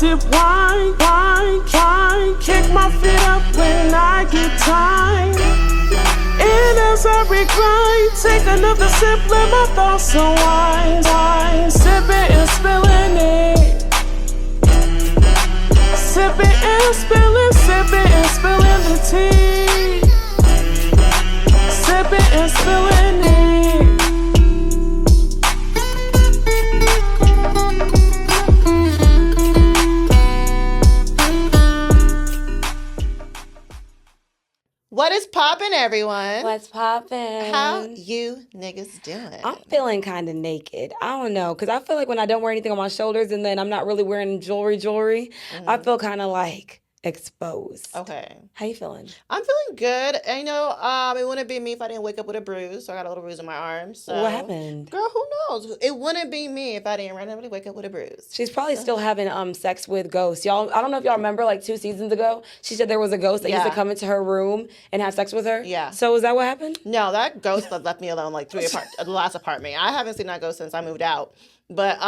sip wine, wine, wine. Kick my feet up when I get tired. And as I regrind, take another sip, let my thoughts unwind, wine. Sipping and spilling it. Sipping and spilling the tea. Sipping and spilling it. What is poppin', everyone? What's poppin'? How you niggas doing? I'm feeling kind of naked. I don't know, because I feel like when I don't wear anything on my shoulders and then I'm not really wearing jewelry, I feel kind of like exposed. Okay. How you feeling? I'm feeling good. And, it wouldn't be me if I didn't wake up with a bruise. So I got a little bruise on my arm. So. What happened? Girl, who knows? It wouldn't be me if I didn't randomly wake up with a bruise. She's probably still having sex with ghosts. Y'all, I don't know if y'all remember, like 2 seasons ago, she said there was a ghost that used to come into her room and have sex with her. Yeah. So is that what happened? No, that ghost left me alone like the last apartment. I haven't seen that ghost since I moved out. But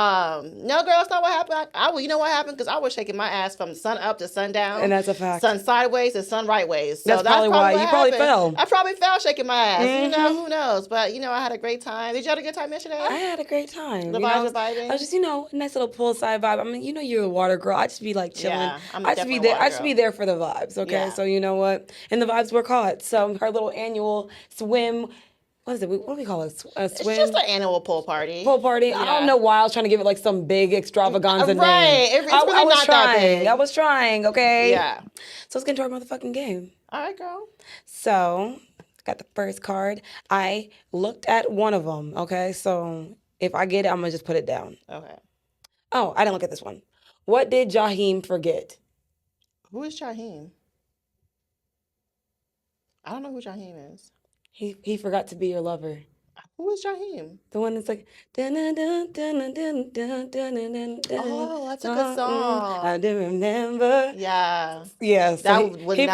no, girl, that's not what happened. You know what happened? Because I was shaking my ass from sun up to sundown. And that's a fact. Sun sideways to sun right ways. So that's probably why. You probably fell. I probably fell shaking my ass. Who knows? But, I had a great time. Did you have a good time yesterday? I had a great time. The vibes are vibing? I was just, nice little poolside vibe. I mean, you're a water girl. I just be like chilling. Yeah, I'm I just be there. I just be there for the vibes, okay? Yeah. So you know what? And the vibes were caught. So her little annual swim. What is it? What do we call it? A swim? It's just an annual pool party. Pool party? Yeah. I don't know why I was trying to give it like some big extravaganza name. Right. It's really I was not trying. that big. I was trying, okay? Yeah. So let's get into our motherfucking game. All right, girl. So, got the first card. I looked at one of them, okay? So, if I get it, I'm going to just put it down. Okay. Oh, I didn't look at this one. What did Jaheim forget? Who is Jaheim? I don't know who Jaheim is. He forgot to be your lover. Who is Jaheim? The one that's like... Oh, that's a good song. I do remember. Yeah. Yeah. So he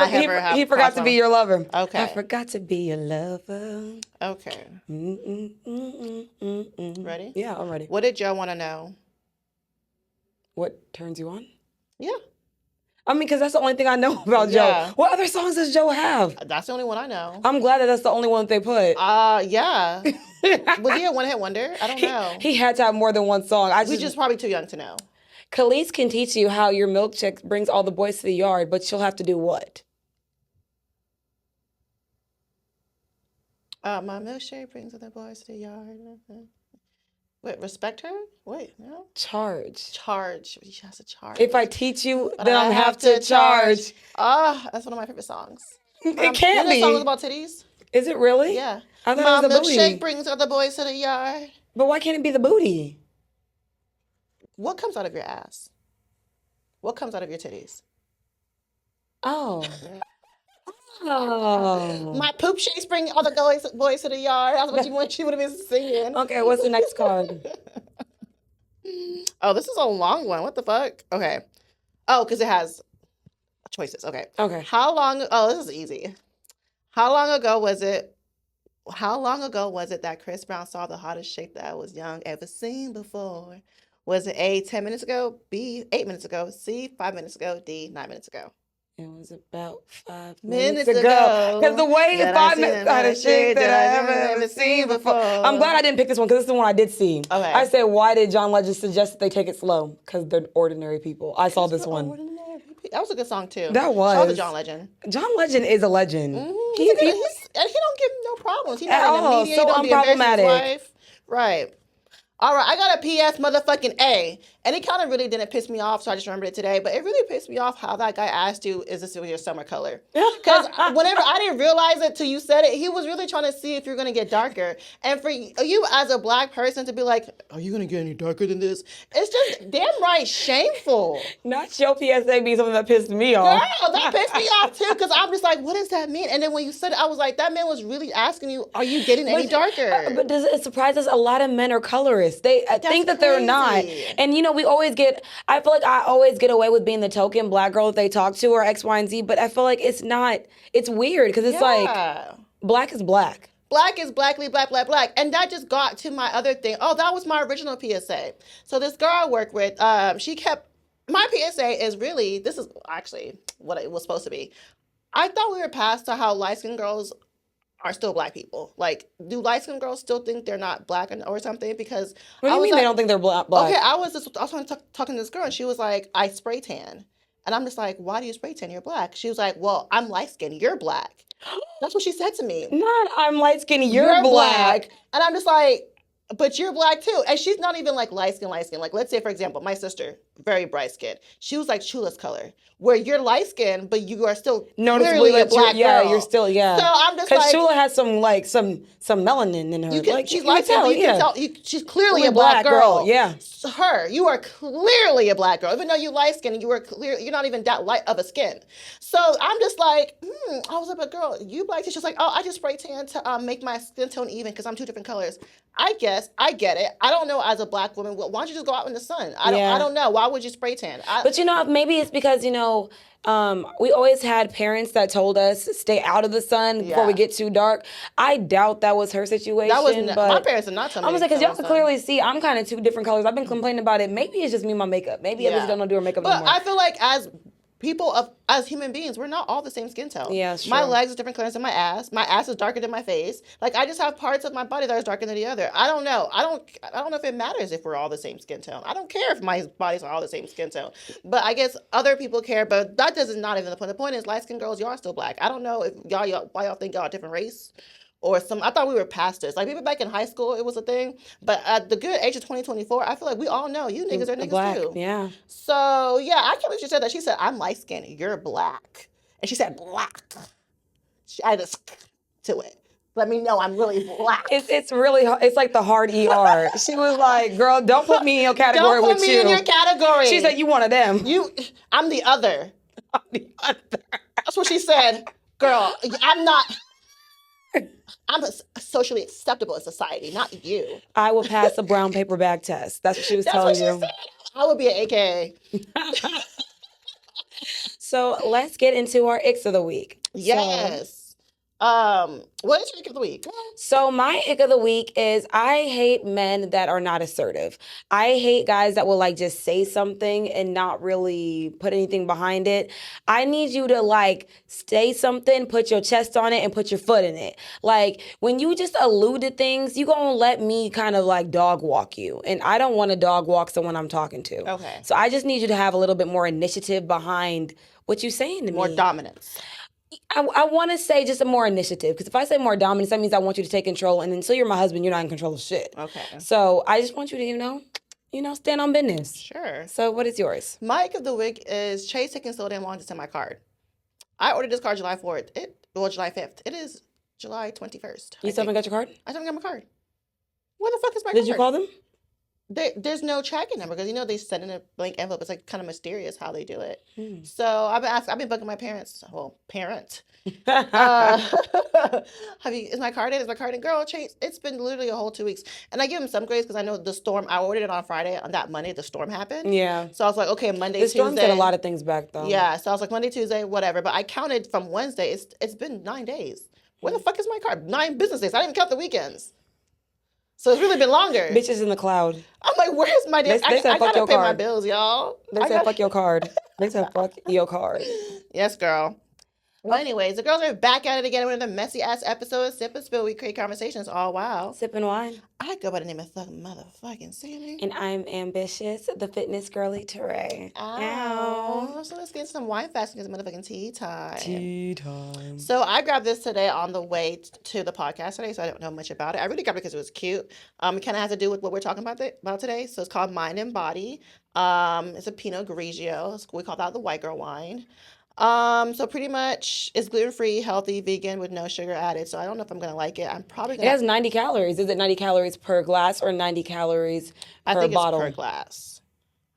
forgot to be your lover. Okay. I forgot to be your lover. Okay. Ready? Yeah, I'm ready. What did Joe want to know? What turns you on? Yeah. I mean, because that's the only thing I know about Yeah. Joe. What other songs does Joe have? That's the only one I know. I'm glad that that's the only one that they put. Yeah. Was he a one-hit wonder? I don't know. He had to have more than one song. We're just probably too young to know. Khalees can teach you how your milkshake brings all the boys to the yard, but she'll have to do what? My milkshake brings all the boys to the yard. Wait, respect her? Wait, no. Charge. She has to charge. If I teach you, then I have to charge. That's one of my favorite songs. It can't be. The song is about titties? Is it really? Yeah. I thought it was the booty. My milkshake brings other boys to the yard. But why can't it be the booty? What comes out of your ass? What comes out of your titties? Oh. Oh. My poop shakes bring other boys to the yard. That's what she would have been singing. Okay, what's the next card? Oh, this is a long one. What the fuck? Okay. Oh, because it has choices. Okay. Okay. This is easy. How long ago was it that Chris Brown saw the hottest chick that was young ever seen before? Was it A, 10 minutes ago, B, 8 minutes ago, C, 5 minutes ago, D, 9 minutes ago? It was about 5 minutes ago. Because the way 5 minutes had a chick that I ever seen before. I'm glad I didn't pick this one because this is the one I did see. Okay. I said, why did John Legend suggest that they take it slow? Because they're ordinary people. I saw this one. That was a good song too. That was. Shout out to John Legend. John Legend is a legend. And he don't give no problems. He's not At in the all. media. So He don't be embarrassing his unproblematic. wife. Right. All right, I got a PS motherfucking A. And it kind of really didn't piss me off, so I just remembered it today. But it really pissed me off how that guy asked you, is this your summer color? Because whenever I didn't realize it till you said it, he was really trying to see if you're going to get darker. And for you as a black person to be like, are you going to get any darker than this? It's just damn right shameful. Not your PSA be something that pissed me off. Girl, that pissed me off too, because I'm just like, what does that mean? And then when you said it, I was like, that man was really asking you, are you getting any darker? But does it surprise us? A lot of men are colorists. They think that they're not. And we always get, I feel like I always get away with being the token black girl that they talk to or X, Y, and Z, but I feel like it's not, it's weird because it's like, black is black. Black is blackly black, black, black. And that just got to my other thing. Oh, that was my original PSA. So this girl I work with, she kept my PSA is really, this is actually what it was supposed to be. I thought we were past to how light-skinned girls are still black people. Like, do light-skinned girls still think they're not black or something? Because What do you mean they don't think they're black? Okay, I was talking to this girl, and she was like, I spray tan. And I'm just like, why do you spray tan? You're black. She was like, well, I'm light-skinned. You're black. That's what she said to me. Not I'm light skinned, you're black. And I'm just like, but you're black too. And she's not even like light skin. Like, let's say, for example, my sister, very bright skin. She was like Chula's color, where you're light skinned, but you are still clearly a black girl. Yeah, you're still, yeah. So I'm just like, because Chula has some melanin in her. She's light skinned, you can tell, she's clearly a black girl. Yeah. You are clearly a black girl. Even though you light skinned, you're not even that light of a skin. So I'm just like, I was like, but girl, you black too. She's like, oh, I just spray tan to make my skin tone even because I'm two different colors. I guess I get it. I don't know, as a black woman, why don't you just go out in the sun? I don't know. Why would you spray tan? But maybe it's because, we always had parents that told us stay out of the sun before we get too dark. I doubt that was her situation. My parents did not tell me. I was like, because y'all can clearly see I'm kind of two different colors. I've been complaining about it. Maybe it's just me and my makeup. Maybe I just don't do her makeup but anymore. I feel like as human beings, we're not all the same skin tone. Yeah, sure. My legs are different colors than my ass. My ass is darker than my face. Like, I just have parts of my body that are darker than the other. I don't know. I don't know if it matters if we're all the same skin tone. I don't care if my bodies are all the same skin tone. But I guess other people care. But that not even the point. The point is, light skinned girls, y'all are still black. I don't know if why y'all think y'all a different race. Or I thought we were past this. Like, maybe back in high school, it was a thing. But at the good age of 2024, I feel like we all know you niggas are niggas black, too. Yeah. So, yeah, I can't believe she said that. She said, I'm light-skinned, you're black. And she said, black. She added to it. Let me know I'm really black. It's really, it's like the hard ER. She was like, girl, don't put me in your category with you. Don't put me in your category. She said, you one of them. I'm the other. I'm the other. That's what she said. Girl, I'm not... I'm socially acceptable in society, not you. I will pass a brown paper bag test. That's what she was telling you. Said. I would be an AKA. So let's get into our icks of the week. Yes. What is your ick of the week? So my ick of the week is I hate men that are not assertive. I hate guys that will like just say something and not really put anything behind it. I need you to like say something, put your chest on it, and put your foot in it. Like when you just allude to things, you gonna let me kind of like dog walk you. And I don't want to dog walk someone I'm talking to. Okay. So I just need you to have a little bit more initiative behind what you're saying to me. More dominance. I want to say just a more initiative, because if I say more dominance, that means I want you to take control, and until you're my husband, you're not in control of shit. Okay. So I just want you to, stand on business. Sure. So what is yours? My ick of the week is Chase taking so damn long to send my card. I ordered this card July 4th. July 5th. It is July 21st. You still haven't got your card? I still haven't got my card. Where the fuck is my card? Did you call them? There's no tracking number because they send in a blank envelope. It's like kind of mysterious how they do it. So I've been bugging my parents. Well, parent. Is my card in? Is my card in? Girl, Chase, it's been literally a whole 2 weeks. And I give them some grace because I know the storm. I ordered it on Friday. On that Monday, the storm happened. Yeah. So I was like, okay, Monday, Tuesday. The storm Tuesday. set a lot of things back though. Yeah. So I was like, Monday, Tuesday, whatever. But I counted from Wednesday. It's been 9 days. Where the fuck is my card? 9 business days. I didn't even count the weekends. So it's really been longer. Bitches in the cloud. I'm like, where's my damn... They said, I gotta pay card. my bills, y'all. They said, fuck your card. They said, fuck your card. Yes, girl. Well, anyways, the girls are back at it again with another messy-ass episode of Sip and Spill. We create conversations all wild. Sipping wine. I go by the name of Thug Motherfucking Sammy. And I'm ambitious, the fitness girly Teray. Ow. So let's get some wine fast because it's motherfucking tea time. Tea time. So I grabbed this today on the way to the podcast today, so I don't know much about it. I really grabbed it because it was cute. It kind of has to do with what we're talking about today. So it's called Mind and Body. It's a Pinot Grigio. We call that the white girl wine. So pretty much it's gluten-free, healthy, vegan with no sugar added. So I don't know if I'm going to like it. I'm probably going to... It has 90 calories. Is it 90 calories per glass or 90 calories per bottle? I think it's per glass.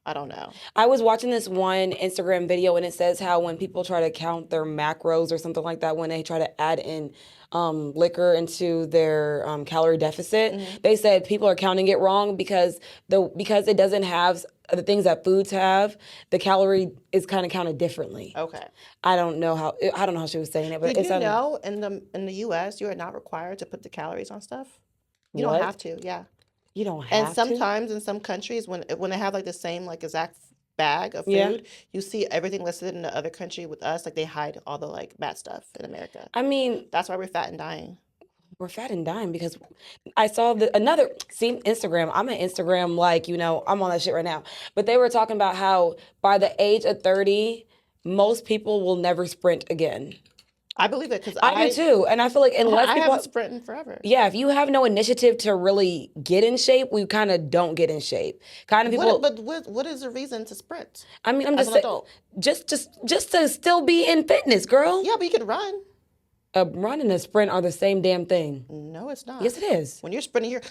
I don't know. I was watching this one Instagram video and it says how when people try to count their macros or something like that, when they try to add in liquor into their calorie deficit, they said people are counting it wrong because it doesn't have the things that foods have. The calorie is kind of counted differently. Okay. I don't know how she was saying it, but Did you know in the U.S. you are not required to put the calories on stuff? You don't have to. Yeah. You don't have And to? sometimes in some countries when they have like the same like exact bag of Yeah. food, you see everything listed in the other country with us. Like they hide all the like bad stuff in America. I mean, That's why we're fat and dying. we're fat and dying because I saw Instagram. I'm an Instagram, like, I'm on that shit right now. But they were talking about how by the age of 30, most people will never sprint again. I believe it because I do too. And I feel like unless I people haven't sprinted forever. yeah, if you have no initiative to really get in shape, we kind of don't get in shape. Kind of people. What is the reason to sprint? I mean, I'm as just an saying, adult? just to still be in fitness, girl. Yeah, but you can run. A run and a sprint are the same damn thing. No, it's not. Yes, it is. When you're sprinting, you're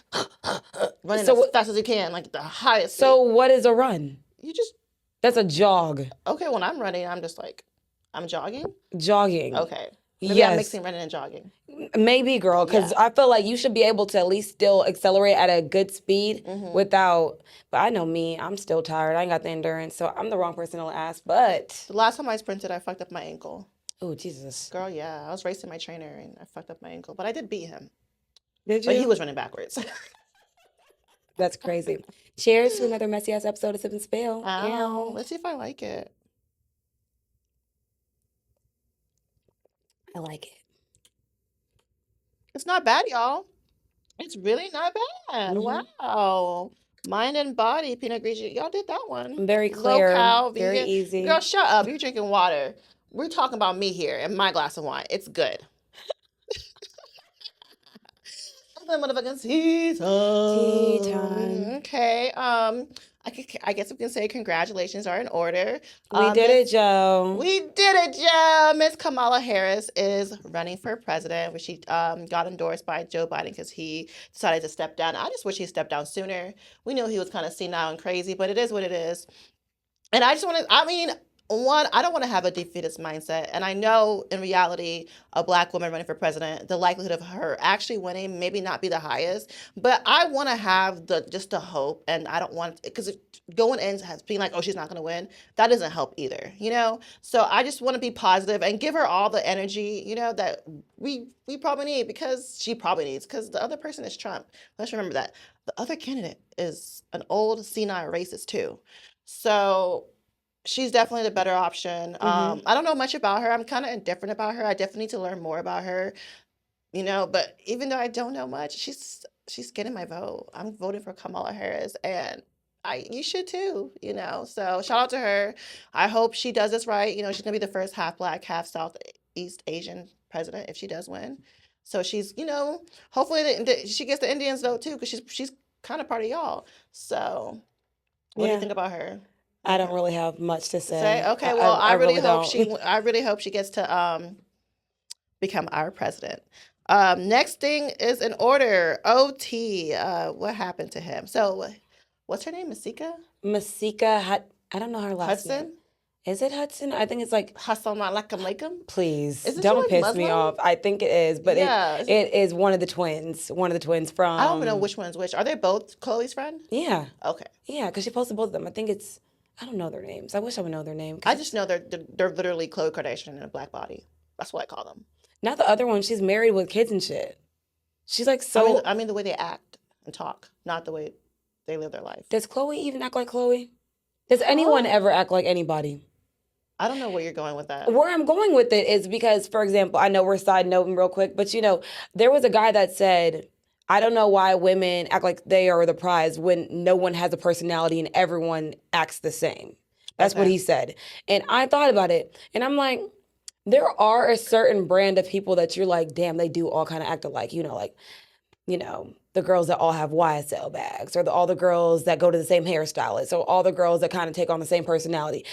running So as fast as you can, like the highest. So what is a run? You just That's a jog. okay. When I'm running, I'm just like I'm jogging. Jogging. Okay. Maybe Yes. I'm mixing running and jogging. Maybe, girl, because I feel like you should be able to at least still accelerate at a good speed without. But I know me, I'm still tired. I ain't got the endurance, so I'm the wrong person to ask. But The last time I sprinted, I fucked up my ankle. oh Jesus, Girl, yeah, I was racing my trainer and I fucked up my ankle, but I did beat him. did But he you? was running backwards. That's crazy. Cheers to another messy ass episode of Sip and Spill. Ow. Let's see if I like it. I like it. It's not bad, y'all. It's really not bad. Wow. Mind and body Pinot Grigio. Y'all did that one. Very Low clear, cal, very vegan. easy. Girl, shut up. You're drinking water. We're talking about me here and my glass of wine. It's good. The motherfucking tea time. Tea time. Okay. I guess we can say congratulations are in order. We did it, Joe. We did it, Joe. Miss Kamala Harris is running for president, which she got endorsed by Joe Biden because he decided to step down. I just wish he stepped down sooner. We knew he was kind of senile and crazy, but it is what it is. And I just want to, I don't want to have a defeatist mindset. And I know in reality, a black woman running for president, the likelihood of her actually winning maybe not be the highest. But I want to have just the hope. And I don't want, because going in has being like, oh, she's not going to win. That doesn't help either, So I just want to be positive and give her all the energy, that we probably need because she probably needs. Because the other person is Trump. Let's remember that. The other candidate is an old senile racist too. So she's definitely the better option. I don't know much about her. I'm kind of indifferent about her. I definitely need to learn more about her, but even though I don't know much, she's getting my vote. I'm voting for Kamala Harris and you should too, So shout out to her. I hope she does this right. She's going to be the first half black, half Southeast Asian president if she does win. So she's, hopefully she gets the Indians vote too because she's kind of part of y'all. So what do you think about her? I don't really have much to say. Okay, well, I really hope don't. I really hope she gets to become our president. Next thing is in order. OT. What happened to him? So, what's her name? Masika I don't know her last name. Hudson. Is it Hudson? I think it's like Hassan Malakam. Please Isn't she, don't like, piss Muslim? me off. I think it is, but Yeah. it is one of the twins. One of the twins from. I don't even know which one's which. Are they both Chloe's friend? Yeah. Okay. Yeah, because she posted both of them. I think it's. I don't know their names. I wish I would know their name. I just know they're literally Khloe Kardashian in a black body. That's what I call them. Not the other one. She's married with kids and shit. She's like so. I mean the way they act and talk, not the way they live their life. Does Chloe even act like Chloe? Does anyone ever act like anybody? I don't know where you're going with that. Where I'm going with it is because, for example, I know we're side noting real quick, but there was a guy that said, I don't know why women act like they are the prize when no one has a personality and everyone acts the same. That's what he said. And I thought about it and I'm like, there are a certain brand of people that you're like, damn, they do all kind of act alike, the girls that all have YSL bags or all the girls that go to the same hairstylist or all the girls that kind of take on the same personality.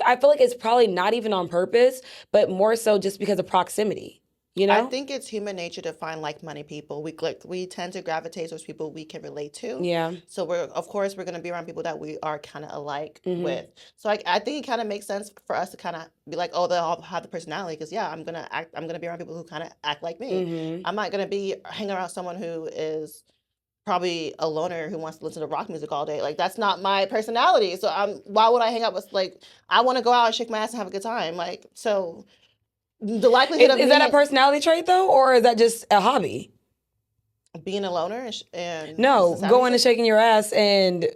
I feel like it's probably not even on purpose, but more so just because of proximity. I think it's human nature to find like-minded people. We tend to gravitate towards people we can relate to. Yeah. So we're going to be around people that we are kind of alike with. So I think it kind of makes sense for us to kind of be like, oh, they all have the personality because I'm gonna be around people who kind of act like me. I'm not gonna be hanging around someone who is probably a loner who wants to listen to rock music all day. Like that's not my personality. So why would I hang out with I want to go out and shake my ass and have a good time. So. The likelihood is that a personality trait though, or is that just a hobby? Being a loner and no, going and shaking your ass and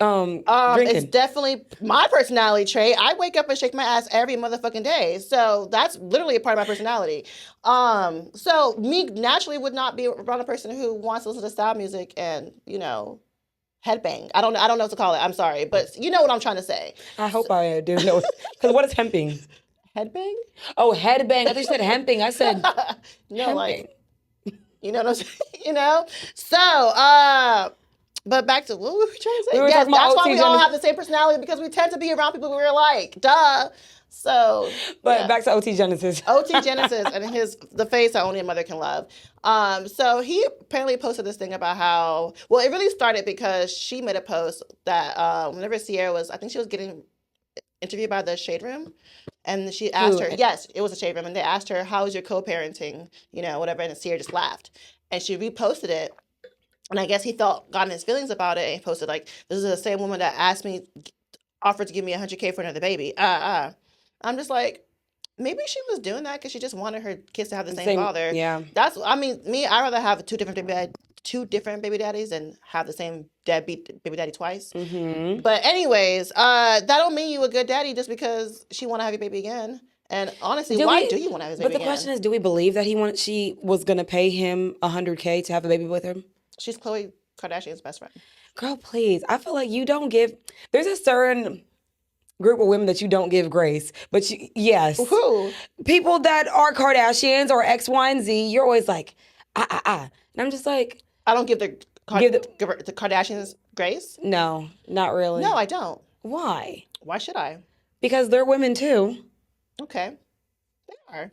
drinking? It's definitely my personality trait. I wake up and shake my ass every motherfucking day. So that's literally a part of my personality. So me naturally would not be around a person who wants to listen to style music and, headbang. I don't know what to call it. I'm sorry, but you know what I'm trying to say. I hope I do know. Because what is hemping? Headbang? Oh, headbang. I thought you said hemping. I said No, hemping. like, you know what I'm saying? So, but back to what were we trying to say? We were Yes, talking about that's why we OT all have the same personality because we tend to be around people we're like. Duh. So, But back to OT Genesis. OT Genesis and the face that only a mother can love. So he apparently posted this thing about how, well, it really started because she made a post that whenever Sierra I think she was getting interviewed by the Shade Room, and she asked her, yes, it was a Shade Room, and they asked her, how is your co-parenting, whatever, and Sierra just laughed. And she reposted it, and I guess he got in his feelings about it, and he posted, like, this is the same woman that offered to give me $100K for another baby. I'm just like, maybe she was doing that because she just wanted her kids to have the same father. Yeah. I'd rather have two different baby daddies and have the same baby daddy twice. Mm-hmm. But anyways, that don't mean you a good daddy just because she want to have your baby again. And honestly, why do you want to have his baby again? But the question is, do we believe that she was going to pay him $100K to have a baby with her? She's Khloe Kardashian's best friend. Girl, please. I feel like you don't give... There's a certain group of women that you don't give grace. But yes. Who? People that are Kardashians or X, Y, and Z, you're always like, And I'm just like... I don't give the Kardashians grace? No, not really. No, I don't. Why? Why should I? Because they're women too. Okay. They are.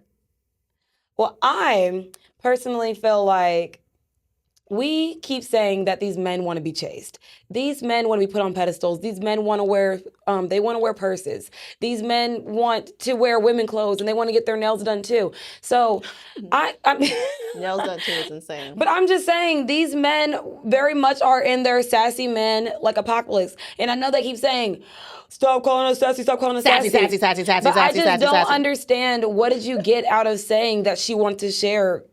Well, I personally feel like we keep saying that these men want to be chased. These men want to be put on pedestals. These men want to wear, they want to wear purses. These men want to wear women clothes and they want to get their nails done too. So I mean, nails done too is insane. But I'm just saying these men very much are in their sassy men like apocalypse. And I know they keep saying, stop calling us sassy, stop calling us sassy. Sassy. But I just don't understand, what did you get out of saying that she wanted to share,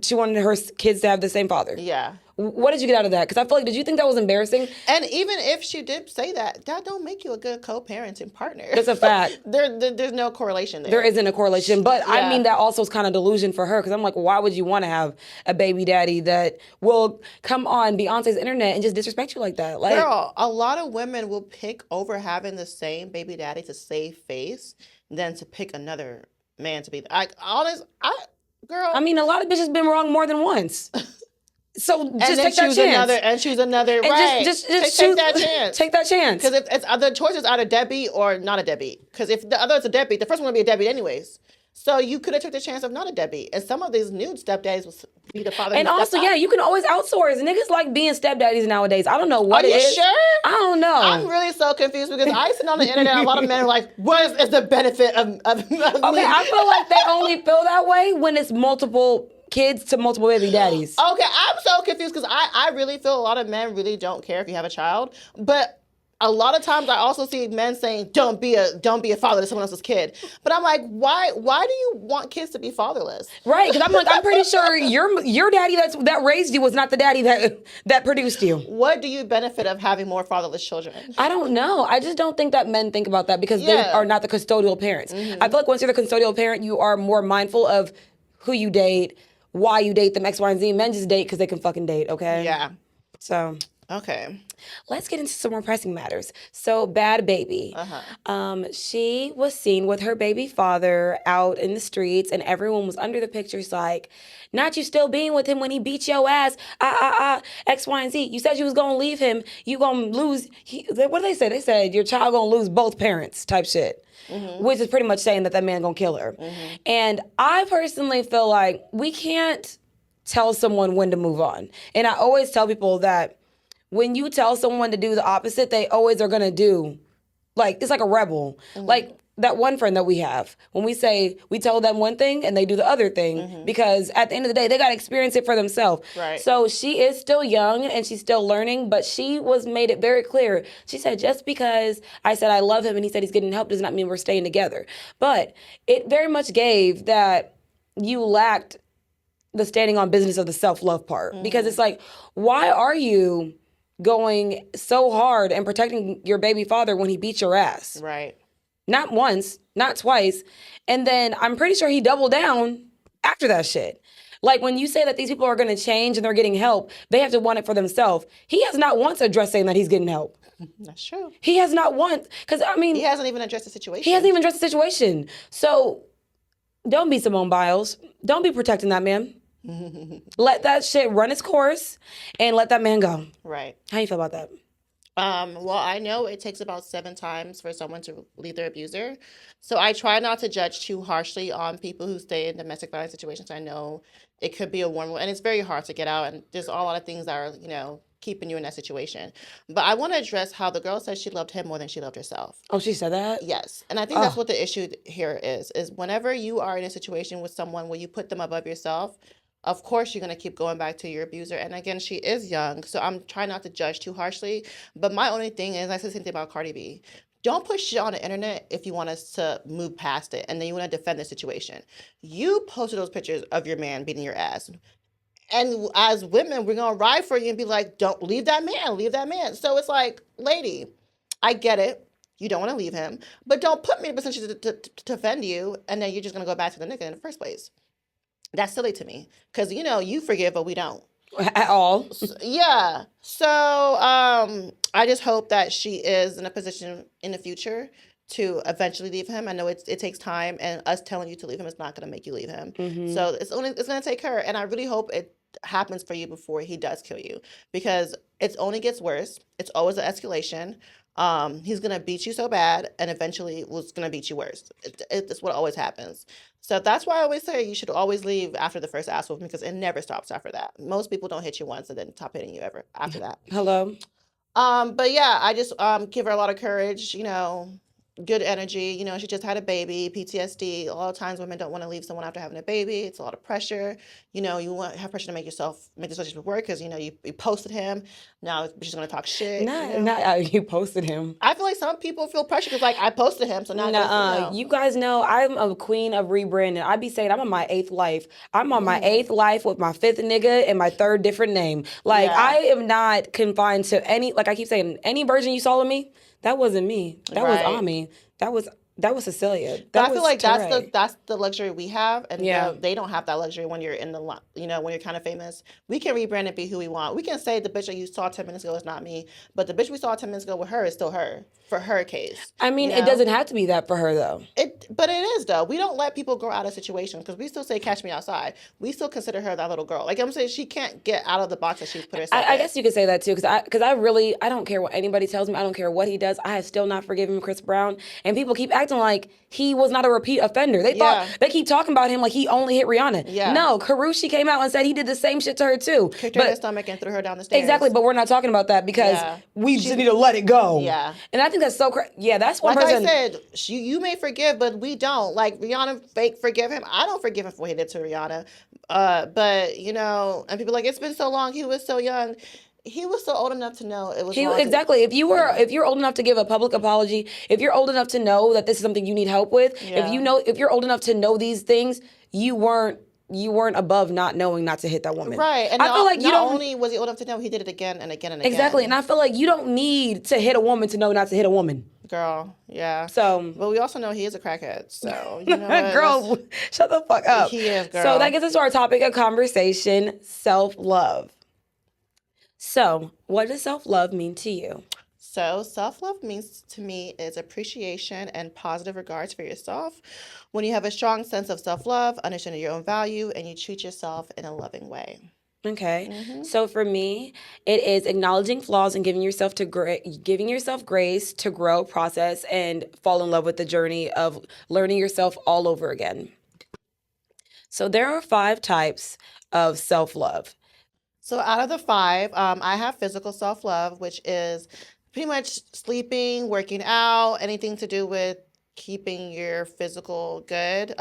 she wanted her kids to have the same father? Yeah. What did you get out of that? Because I feel like, did you think that was embarrassing? And even if she did say that don't make you a good co-parenting partner. That's a fact. There's no correlation there. There isn't a correlation. But yeah. I mean, that also is kind of delusion for her. Because I'm like, why would you want to have a baby daddy that will come on Beyonce's internet and just disrespect you like that? Like, girl, a lot of women will pick over having the same baby daddy to save face than to pick another man to be. Girl. I mean, a lot of bitches been wrong more than once. So just take that chance. Choose another. And right. Just take that chance. Take that chance. Because if the choice is either deadbeat or not a deadbeat. Because if the other is a deadbeat, the first one will be a deadbeat anyways. So you could have took the chance of not a deadbeat. And some of these new stepdaddies will be the father. And also, yeah, you can always outsource. Niggas like being stepdaddies nowadays. I don't know what it is. Are you sure? I don't know. I'm really so confused because I sit on the internet and a lot of men are like, what is the benefit of okay, I feel like they only feel that way when it's multiple kids to multiple baby daddies. Okay, I'm so confused because I really feel a lot of men really don't care if you have a child. But a lot of times I also see men saying, don't be a father to someone else's kid. But I'm like, why do you want kids to be fatherless? Right, because I'm like, I'm pretty sure your daddy that raised you was not the daddy that produced you. What do you benefit of having more fatherless children? I don't know. I just don't think that men think about that because they are not the custodial parents. Mm-hmm. I feel like once you're the custodial parent, you are more mindful of who you date, why you date them, X, Y, and Z. Men just date because they can fucking date, okay? Yeah. So. Okay. Let's get into some more pressing matters. So, Bad Baby. She was seen with her baby father out in the streets, and everyone was under the pictures like, not you still being with him when he beat your ass, X, Y, and Z. You said you was going to leave him. You going to lose. What did they say? They said your child going to lose both parents type shit. Mm-hmm. Which is pretty much saying that man going to kill her. Mm-hmm. And I personally feel like we can't tell someone when to move on. And I always tell people that when you tell someone to do the opposite, they always are going to do, like, it's like a rebel. Mm-hmm. Like that one friend that we have, when we say, we tell them one thing and they do the other thing, because at the end of the day, they got to experience it for themselves. Right. So she is still young and she's still learning, but she made it very clear. She said, just because I said I love him and he said he's getting help does not mean we're staying together. But it very much gave that you lacked the standing on business of the self-love part. Because it's like, why are you going so hard and protecting your baby father when he beat your ass. Right. Not once, not twice. And then I'm pretty sure he doubled down after that shit. Like when you say that these people are going to change and they're getting help, they have to want it for themselves. He has not once addressed saying that he's getting help. That's true. He has not once, because I mean, He hasn't even addressed the situation. he hasn't even addressed the situation. So don't be Simone Biles. Don't be protecting that man. Let that shit run its course and let that man go. Right. How you feel about that? Well, I know it takes about 7 times for someone to leave their abuser. So I try not to judge too harshly on people who stay in domestic violence situations. I know it could be a warm, and it's very hard to get out, and there's a lot of things that are, keeping you in that situation. But I want to address how the girl said she loved him more than she loved herself. Oh, she said that? Yes. And I think that's what the issue here is whenever you are in a situation with someone where you put them above yourself, of course you're going to keep going back to your abuser. And again, she is young, so I'm trying not to judge too harshly. But my only thing is, I said the same thing about Cardi B. Don't put shit on the internet if you want us to move past it and then you want to defend the situation. You posted those pictures of your man beating your ass. And as women, we're going to ride for you and be like, don't leave that man, leave that man. So it's like, lady, I get it. You don't want to leave him, but don't put me in a position to defend you, and then you're just going to go back to the nigga in the first place. That's silly to me, because, you forgive, but we don't. At all. Yeah. So I just hope that she is in a position in the future to eventually leave him. I know it takes time, and us telling you to leave him is not going to make you leave him. Mm-hmm. So it's going to take her, and I really hope it happens for you before he does kill you, because it only gets worse. It's always an escalation. He's going to beat you so bad, and eventually it's going to beat you worse. It's what always happens. So that's why I always say you should always leave after the first ass whooping, because it never stops after that. Most people don't hit you once and then stop hitting you ever after that. Hello? But yeah, I just give her a lot of courage, good energy. She just had a baby, PTSD. A lot of times women don't want to leave someone after having a baby. It's a lot of pressure. You want to have pressure to make the relationship work, because, you posted him. Now she's going to talk shit. You posted him. I feel like some people feel pressure because, like, I posted him, so now you guys know I'm a queen of rebranding. I be saying I'm on my 8th life. I'm on my 8th life with my 5th nigga and my 3rd different name. Like, yeah. I am not confined to any, like I keep saying, any version you saw of me, that wasn't me. That was Ami. That was Cecilia. I feel like that's the luxury we have, and they don't have that luxury when you're in the when you're kind of famous. We can rebrand and be who we want. We can say the bitch that you saw 10 minutes ago is not me, but the bitch we saw 10 minutes ago with her is still her for her case. I mean, it doesn't have to be that for her though. But it is though. We don't let people grow out of situations, because we still say "catch me outside." We still consider her that little girl. Like I'm saying, she can't get out of the box that she's put herself. I guess you could say that too, because I don't care what anybody tells me. I don't care what he does. I have still not forgiven Chris Brown, and people keep acting like he was not a repeat offender. They keep talking about him like he only hit Rihanna. Yeah. No, Karrueche came out and said he did the same shit to her too. Kicked her in the stomach and threw her down the stairs. Exactly, but we're not talking about that because we just need to let it go. Yeah. And I think that's so crazy. Yeah, that's one person. Like I said, you may forgive, but we don't. Like Rihanna fake forgive him. I don't forgive him for what he did to Rihanna. But and people are like, it's been so long. He was so young. He was so old enough to know it was wrong. Exactly. If you're old enough to give a public apology, if you're old enough to know that this is something you need help with, if you're old enough to know these things, you weren't above not knowing not to hit that woman. Right. And I feel like not only was he old enough to know, he did it again and again and again. Exactly. And I feel like you don't need to hit a woman to know not to hit a woman. Girl, yeah. So, but we also know he is a crackhead. So, you know what? Girl, shut the fuck up. He is, girl. So that gets us to our topic of conversation: self-love. So, what does self-love mean to you? So, self-love means to me is appreciation and positive regards for yourself. When you have a strong sense of self-love, understanding your own value, and you treat yourself in a loving way. Okay. Mm-hmm. So for me, it is acknowledging flaws and giving yourself grace to grow, process, and fall in love with the journey of learning yourself all over again. So there are 5 types of self-love. So out of the 5, I have physical self-love, which is pretty much sleeping, working out, anything to do with keeping your physical good,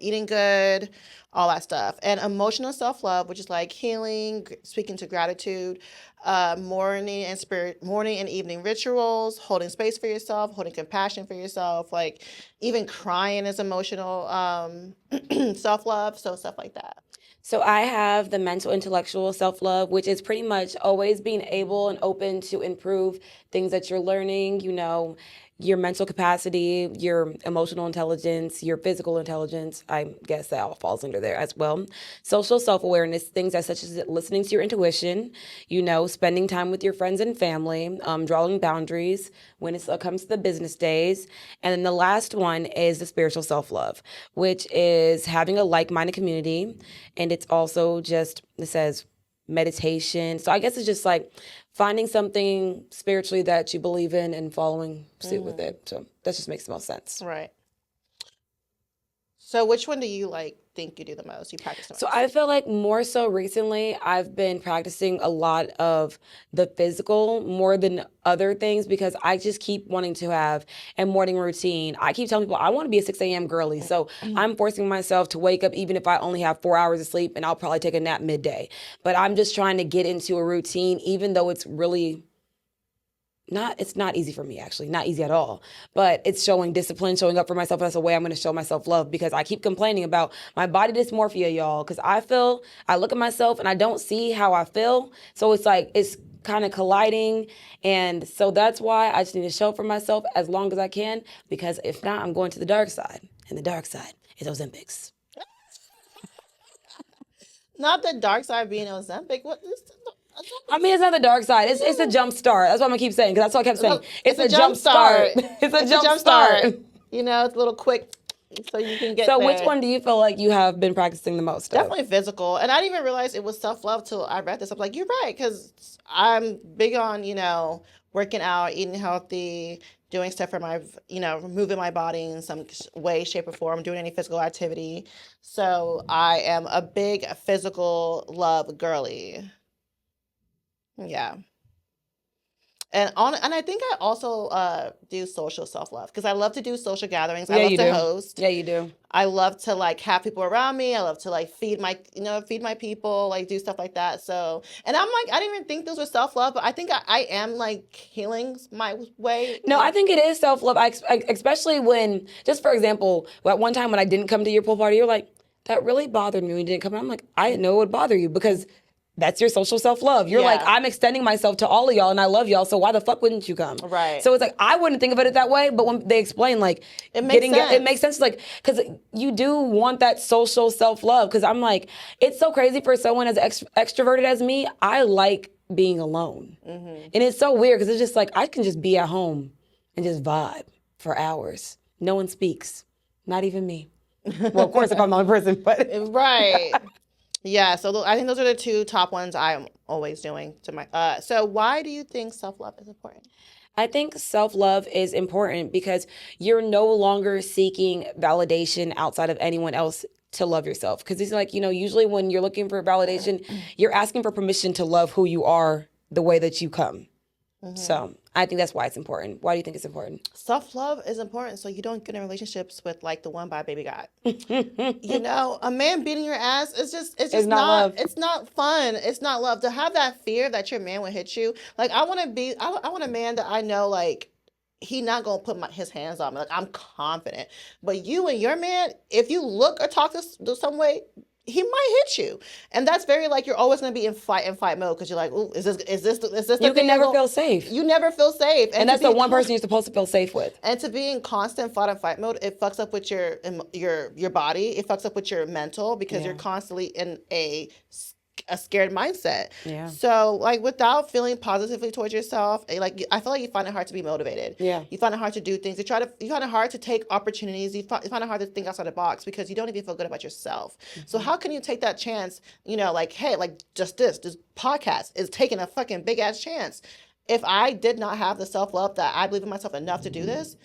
eating good, all that stuff. And emotional self-love, which is like healing, speaking to gratitude, morning and evening rituals, holding space for yourself, holding compassion for yourself, like even crying is emotional self-love, so stuff like that. So I have the mental intellectual self-love, which is pretty much always being able and open to improve things that you're learning, your mental capacity, your emotional intelligence, your physical intelligence. I guess that all falls under there as well. Social self-awareness, things that such as listening to your intuition, spending time with your friends and family, drawing boundaries when it comes to the business days. And then the last one is the spiritual self-love, which is having a like-minded community. And it's also just, it says meditation. So I guess it's just like finding something spiritually that you believe in and following suit with it. So that just makes the most sense. Right. So which one do you think you do the most? You practice the most? So I feel like more so recently, I've been practicing a lot of the physical more than other things because I just keep wanting to have a morning routine. I keep telling people I want to be a 6 a.m. girly. So I'm forcing myself to wake up even if I only have 4 hours of sleep, and I'll probably take a nap midday. But I'm just trying to get into a routine, even though it's really it's not easy for me, actually, not easy at all, but it's showing discipline, showing up for myself. That's a way I'm going to show myself love, because I keep complaining about my body dysmorphia, y'all, because I look at myself and I don't see how I feel. So it's like, it's kind of colliding. And so that's why I just need to show up for myself as long as I can, because if not, I'm going to the dark side, and the dark side is Ozempics. Not the dark side being Ozempic. What is I mean, it's not the dark side. It's a jump start. That's what I'm gonna keep saying, because that's what I kept saying. It's a jump start. It's a jump start. It's a little quick, so you can get So there. which one do you feel like you have been practicing the most of? Definitely physical. And I didn't even realize it was self-love till I read this. I'm like, you're right, because I'm big on, working out, eating healthy, doing stuff for my, moving my body in some way, shape, or form, doing any physical activity. So I am a big physical love girly. Yeah. And I think I also do social self-love, because I love to do social gatherings. I love to host. Yeah, you do. I love to have people around me. I love to feed my people, do stuff like that. So, and I'm I didn't even think those were self-love, but I think I am healing my way. No, I think it is self-love. Especially when, just for example, at one time when I didn't come to your pool party, you're like, that really bothered me when you didn't come. I'm like, I didn't know it would bother you, because that's your social self-love. You're like, I'm extending myself to all of y'all, and I love y'all, so why the fuck wouldn't you come? Right. So it's like, I wouldn't think of it that way, but when they explain, it makes sense. It makes sense, because you do want that social self-love, because I'm like, it's so crazy for someone as extroverted as me. I like being alone. Mm-hmm. And it's so weird, because it's just I can just be at home and just vibe for hours. No one speaks. Not even me. Well, of course, if I'm the only person, but... Right. Yeah, so I think those are the two top ones I'm always doing to my. So why do you think self-love is important? I think self-love is important because you're no longer seeking validation outside of anyone else to love yourself. Because it's usually when you're looking for validation, you're asking for permission to love who you are the way that you come. Mm-hmm. So I think that's why it's important. Why do you think it's important? Self-love is important so you don't get in relationships with the one by baby God. A man beating your ass is it's not love. It's not fun. It's not love. To have that fear that your man will hit you. I want a man that I know he not gonna put his hands on me. I'm confident. But you and your man, if you look or talk to some way, he might hit you, and that's very you're always going to be in fight mode, because you're like, ooh, is this you can never feel safe. You never feel safe, and that's the one person you're supposed to feel safe with. And to be in constant fight mode, it fucks up with your body. It fucks up with your mental, because you're constantly in a scared mindset. Yeah. So without feeling positively towards yourself, I feel like you find it hard to be motivated. Yeah. You find it hard to do things. You find it hard to take opportunities. You find it hard to think outside the box, because you don't even feel good about yourself. Mm-hmm. So how can you take that chance? Hey, just this podcast is taking a fucking big ass chance. If I did not have the self-love that I believe in myself enough to do this,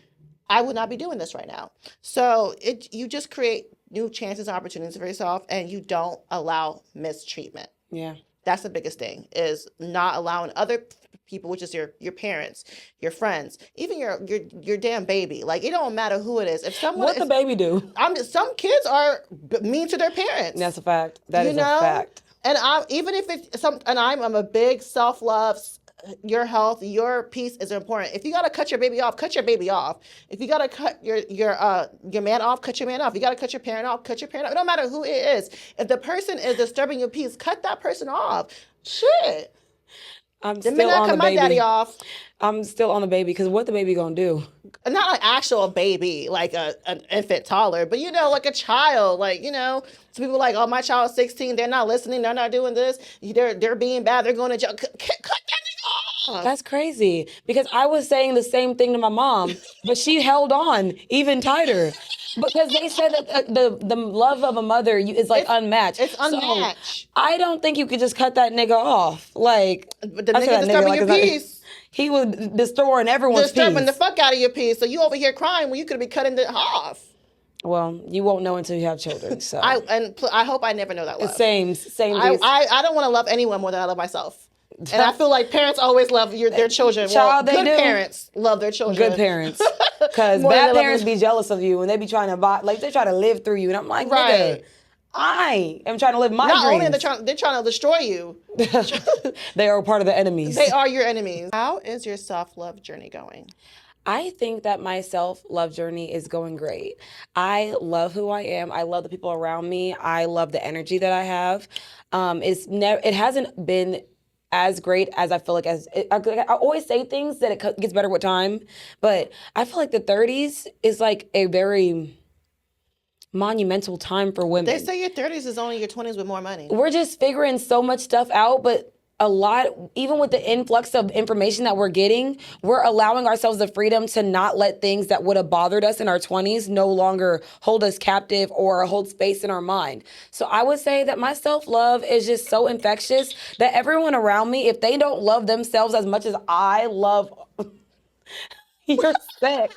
I would not be doing this right now. So you just create new chances and opportunities for yourself, and you don't allow mistreatment. Yeah. That's the biggest thing, is not allowing other people, which is your parents, your friends, even your damn baby. It don't matter who it is. If someone the baby do? Some kids are mean to their parents. That's a fact. That is a fact. And I'm a big self-love your health, your peace is important. If you gotta cut your baby off, cut your baby off. If you gotta cut your man off, cut your man off. If you gotta cut your parent off, cut your parent off. It don't matter who it is. If the person is disturbing your peace, cut that person off. Shit. I'm The still minute I on the cut my daddy baby. off, I'm still on the baby because what the baby gonna do? not an actual baby, like an infant toddler, but like a child, like some people are like, oh, my child's 16, they're not listening, they're not doing this, they're being bad, they're going to jail. Cut that nigga off. That's crazy because I was saying the same thing to my mom, but she held on even tighter because they said that the love of a mother is like unmatched. It's unmatched. So I don't think you could just cut that nigga off. Like, But the I said nigga that disturbing like your it's not- peace. He was destroying everyone's Disturbing peace. the fuck out of your peace. So you over here crying when you could be cutting it off. Well, you won't know until you have children. So I hope I never know that love. same. I don't want to love anyone more than I love myself. And I feel like parents always love their children. Child, they good do. parents love their children. Good parents. Because More than bad they love parents be jealous of you and they be trying to buy, like they try to live through you. And I'm like, Right. nigga, I am trying to live my Not dreams. only they're trying to destroy you, They are part of the enemies. they are your enemies. How is your self-love journey going? I think that my self-love journey is going great. I love who I am. I love the people around me. I love the energy that I have. It hasn't been as great as I feel like I always say things that it gets better with time, but I feel like the 30s is like a very monumental time for women. They say your 30s is only your 20s with more money. We're just figuring so much stuff out, but a lot, even with the influx of information that we're getting, we're allowing ourselves the freedom to not let things that would have bothered us in our 20s no longer hold us captive or hold space in our mind. So I would say that my self-love is just so infectious that everyone around me, if they don't love themselves as much as I love, you're sick.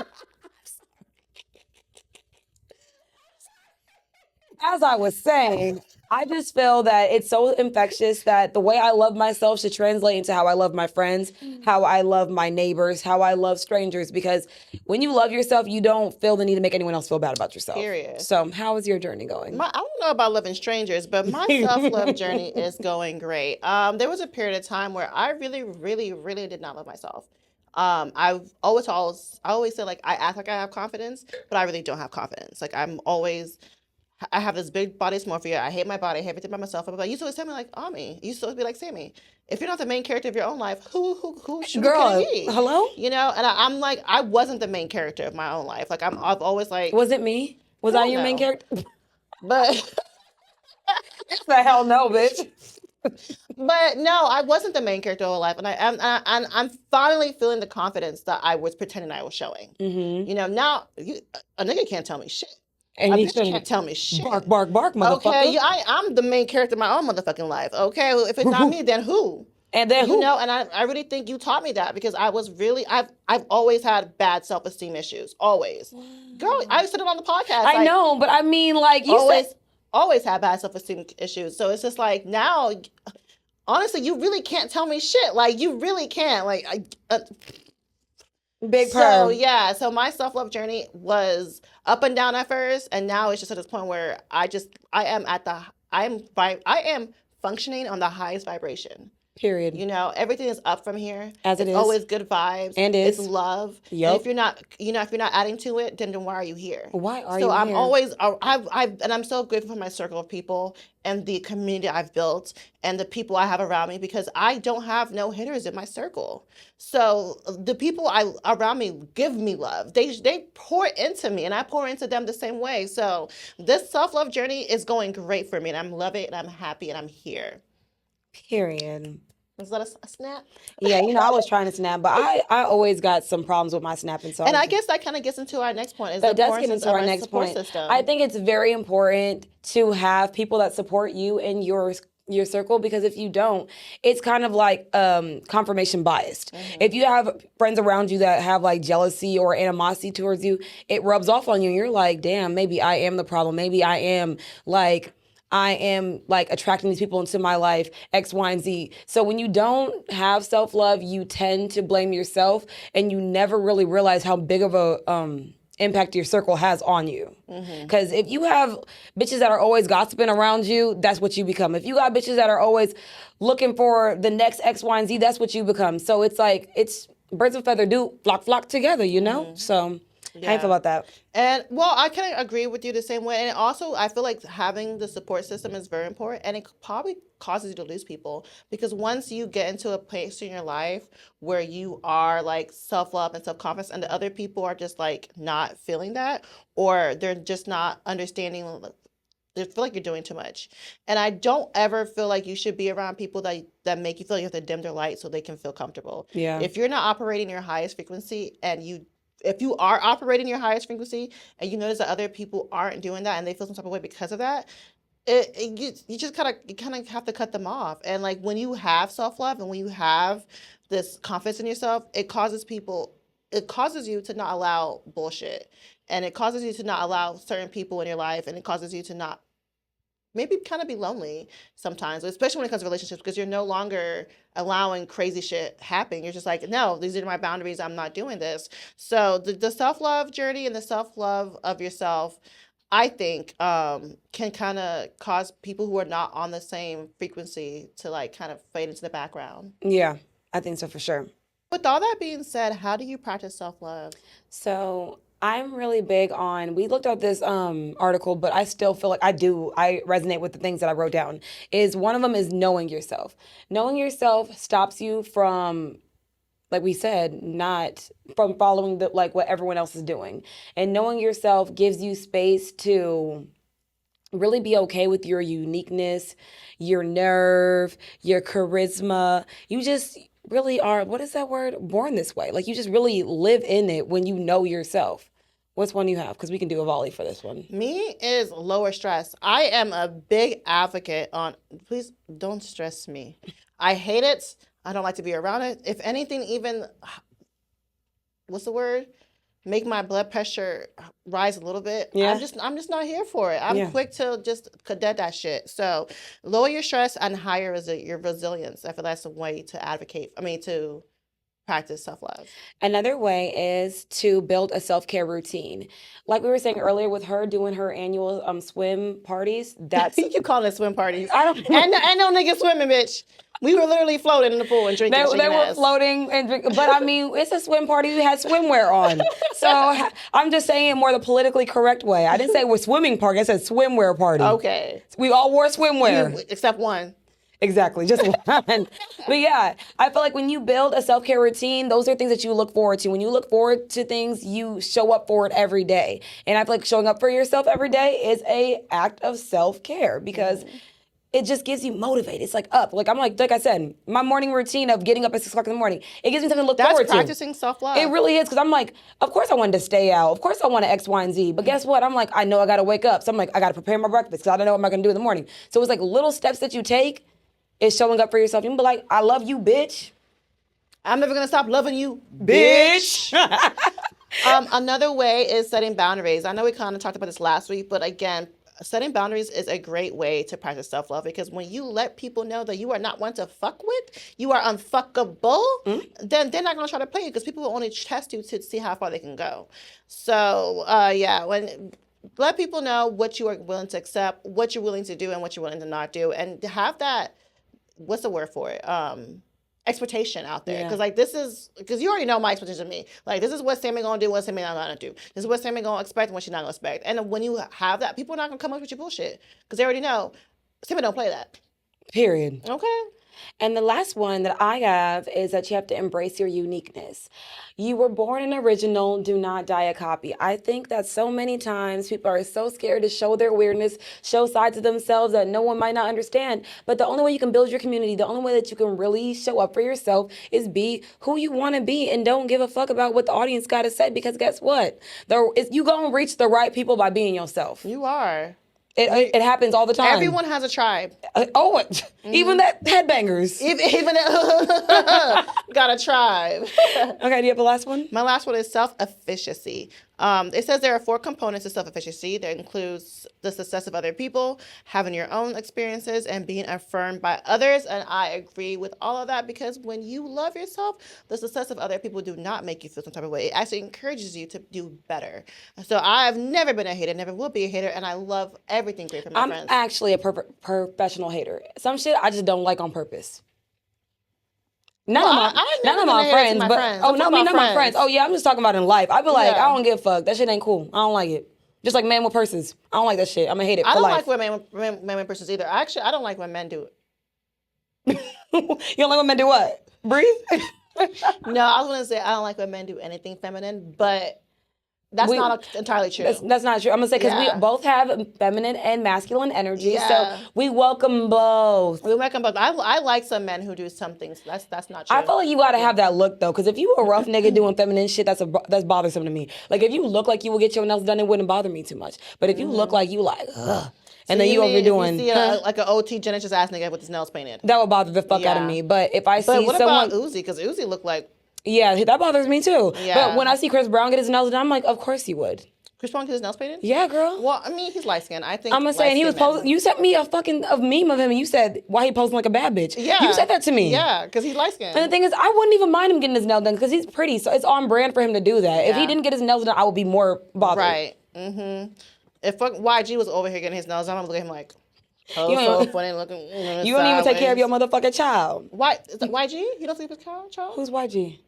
As I was saying, I just feel that it's so infectious that the way I love myself should translate into how I love my friends, how I love my neighbors, how I love strangers. Because when you love yourself, you don't feel the need to make anyone else feel bad about yourself. Period. So how is your journey going? I don't know about loving strangers, but my self-love journey is going great. There was a period of time where I really, really, really did not love myself. I always say like I act like I have confidence, but I really don't have confidence. Like I have this big body dysmorphia. I hate my body. I hate everything about myself. But you used to always tell me like, Ami, you used to always be like, Sammy, if you're not the main character of your own life, who should Girl, it be? hello? And I'm like, I wasn't the main character of my own life. Like I've always like, Was it me? Was I your main know. character? but The hell no, bitch. but no, I wasn't the main character of my life, and I'm finally feeling the confidence that I was pretending I was showing. Mm-hmm. Now a nigga can't tell me shit. And A you bitch shouldn't can't tell me shit. bark, motherfucker. Okay, I'm the main character of my own motherfucking life. Okay, well, if it's not me, then who? And then who? And I really think you taught me that because I've always had bad self-esteem issues. Always. Girl, I said it on the podcast. I know, but I mean, like, you always had bad self-esteem issues. So it's just like now, honestly, you really can't tell me shit. Like, you really can't. Like, big so perm. yeah, so my self-love journey was up and down at first, and now it's just at this point where I am functioning on the highest vibration. Period. Everything is up from here. As it it's is. always good vibes. And it's is. love. Yep. And if you're not adding to it, then why are you here? Why are you So here? I'm always I'm so grateful for my circle of people and the community I've built and the people I have around me because I don't have no hitters in my circle. So the people around me give me love. They pour into me and I pour into them the same way. So this self-love journey is going great for me and I'm loving it and I'm happy and I'm here. Period. Was that a snap? Yeah, I was trying to snap, but I always got some problems with my snapping. So And I guess that kind of gets into our next point. that does get into our next point. System. I think it's very important to have people that support you in your circle because if you don't, it's kind of like confirmation biased. Mm-hmm. If you have friends around you that have like jealousy or animosity towards you, it rubs off on you and you're like, damn, maybe I am the problem. Maybe I am like attracting these people into my life, X, Y, and Z. So when you don't have self-love, you tend to blame yourself and you never really realize how big of a impact your circle has on you. Because if you have bitches that are always gossiping around you, that's what you become. If you got bitches that are always looking for the next X, Y, and Z, that's what you become. So it's like, it's birds of a feather do flock together, you know? So how you feel about that? And well, I kind of agree with you the same way. And also, I feel like having the support system is very important, and it probably causes you to lose people because once you get into a place in your life where you are like self-love and self-confidence, and the other people are just like not feeling that, or they're just not understanding. They feel like you're doing too much. And I don't ever feel like you should be around people that make you feel like you have to dim their light so they can feel comfortable. Yeah. If you're not operating your highest frequency and if you are operating your highest frequency and you notice that other people aren't doing that and they feel some type of way because of that, you just kind of have to cut them off. And like when you have self-love and when you have this confidence in yourself, it causes you to not allow bullshit, and it causes you to not allow certain people in your life, and it causes you to not maybe kind of be lonely sometimes, especially when it comes to relationships, because you're no longer allowing crazy shit happen. You're just like, no, these are my boundaries. I'm not doing this. So the self-love journey and the self-love of yourself, I think, can kind of cause people who are not on the same frequency to like kind of fade into the background. Yeah, I think so for sure. With all that being said, how do you practice self-love? So I'm really big on, we looked at this article, but I still feel like I resonate with the things that I wrote down. One of them is knowing yourself. Knowing yourself stops you from, like we said, not from following what everyone else is doing. And knowing yourself gives you space to really be okay with your uniqueness, your nerve, your charisma. You just really are, what is that word? Born this way. Like you just really live in it when you know yourself. What's one you have? Because we can do a volley for this one. Me is lower stress. I am a big advocate on, please don't stress me. I hate it. I don't like to be around it. If anything, even, what's the word? Make my blood pressure rise a little bit. Yeah. I'm just not here for it. I'm quick to just cadet that shit. So lower your stress and higher your resilience. I feel that's a way to to practice self-love. Another way is to build a self-care routine. Like we were saying earlier with her doing her annual swim parties, that's... You call it swim parties. I don't... And no niggas swimming, bitch. We were literally floating in the pool and drinking. They were floating and drinking. But I mean, it's a swim party. You had swimwear on. So I'm just saying it more the politically correct way. I didn't say we're swimming party. I said swimwear party. Okay. We all wore swimwear. Except one. Exactly, just one. But yeah, I feel like when you build a self-care routine, those are things that you look forward to. When you look forward to things, you show up for it every day. And I feel like showing up for yourself every day is an act of self-care because it just gives you motivated. It's like up. Like I said, my morning routine of getting up at 6 o'clock in the morning, it gives me something to look forward to. That's practicing self-love. It really is, because I'm like, of course I wanted to stay out. Of course I want to X, Y, and Z. But guess what? I'm like, I know I got to wake up. So I'm like, I got to prepare my breakfast because I don't know what I'm going to do in the morning. So it's like little steps that you take is showing up for yourself. You can be like, I love you, bitch. I'm never going to stop loving you, bitch. Another way is setting boundaries. I know we kind of talked about this last week, but again, setting boundaries is a great way to practice self-love, because when you let people know that you are not one to fuck with, you are unfuckable, then they're not going to try to play you, because people will only test you to see how far they can go. So, when let people know what you are willing to accept, what you're willing to do, and what you're willing to not do, and have that, what's the word for it? Expectation out there. Because because you already know my expectation of me. Like, this is what Sammy gonna do, what Sammy not gonna do. This is what Sammy gonna expect and what she's not gonna expect. And when you have that, people are not gonna come up with your bullshit, because they already know Sammy don't play that. Period. Okay. And the last one that I have is that you have to embrace your uniqueness. You were born an original, do not die a copy. I think that so many times people are so scared to show their weirdness, show sides of themselves that no one might not understand. But the only way you can build your community, the only way that you can really show up for yourself is be who you want to be, and don't give a fuck about what the audience got to say, because guess what? You going to reach the right people by being yourself. You are. It happens all the time. Everyone has a tribe. Even that headbangers. Even got a tribe. Okay, do you have the last one? My last one is self-efficacy. It says there are 4 components to self-efficacy. That includes the success of other people, having your own experiences, and being affirmed by others. And I agree with all of that, because when you love yourself, the success of other people do not make you feel some type of way. It actually encourages you to do better. So I've never been a hater, never will be a hater, and I love everything great from my friends. I'm actually a professional hater. Some shit I just don't like on purpose. None of my friends, but not my friends. Oh yeah, I'm just talking about in life. I be like, I don't give a fuck. That shit ain't cool. I don't like it. Just like men with purses. I don't like that shit. I'm gonna hate it for life. I don't like when men with purses either. Actually, I don't like when men do it. You don't like when men do what? Breathe? No, I was gonna say I don't like when men do anything feminine, but that's not entirely true. That's not true. I'm gonna say because we both have feminine and masculine energy, so we welcome both. We welcome both. I like some men who do some things. That's not true. I feel like you gotta have that look though, because if you a rough nigga doing feminine shit, that's bothersome to me. Like if you look like you will get your nails done, it wouldn't bother me too much. But if you look like you like, ugh. And then you overdoing. If you see like an OT Genesis ass nigga with his nails painted. That would bother the fuck out of me. But if I see someone. But what about Uzi? Because Uzi looked like. Yeah, that bothers me too. Yeah. But when I see Chris Brown get his nails done, I'm like, of course he would. Chris Brown get his nails painted? Yeah, girl. Well, I mean, he's light skinned. I think. I'm gonna say, and he was posing. You sent me a meme of him, and you said, "Why he posing like a bad bitch?" Yeah, you said that to me. Yeah, because he's light skinned. And the thing is, I wouldn't even mind him getting his nails done because he's pretty, so it's on brand for him to do that. Yeah. If he didn't get his nails done, I would be more bothered. Right. Mm-hmm. If YG was over here getting his nails done, I'm looking at him like. So funny looking. You don't even take care of your motherfucking child. Why? Is it YG? You don't sleep with child? Who's YG?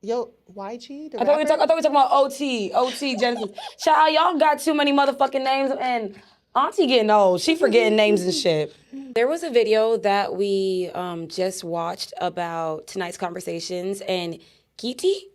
Yo, YG? I thought we were talking about OT Genesis. Child, y'all got too many motherfucking names, and Auntie getting old. She forgetting names and shit. There was a video that we just watched about tonight's conversations, and Kitty,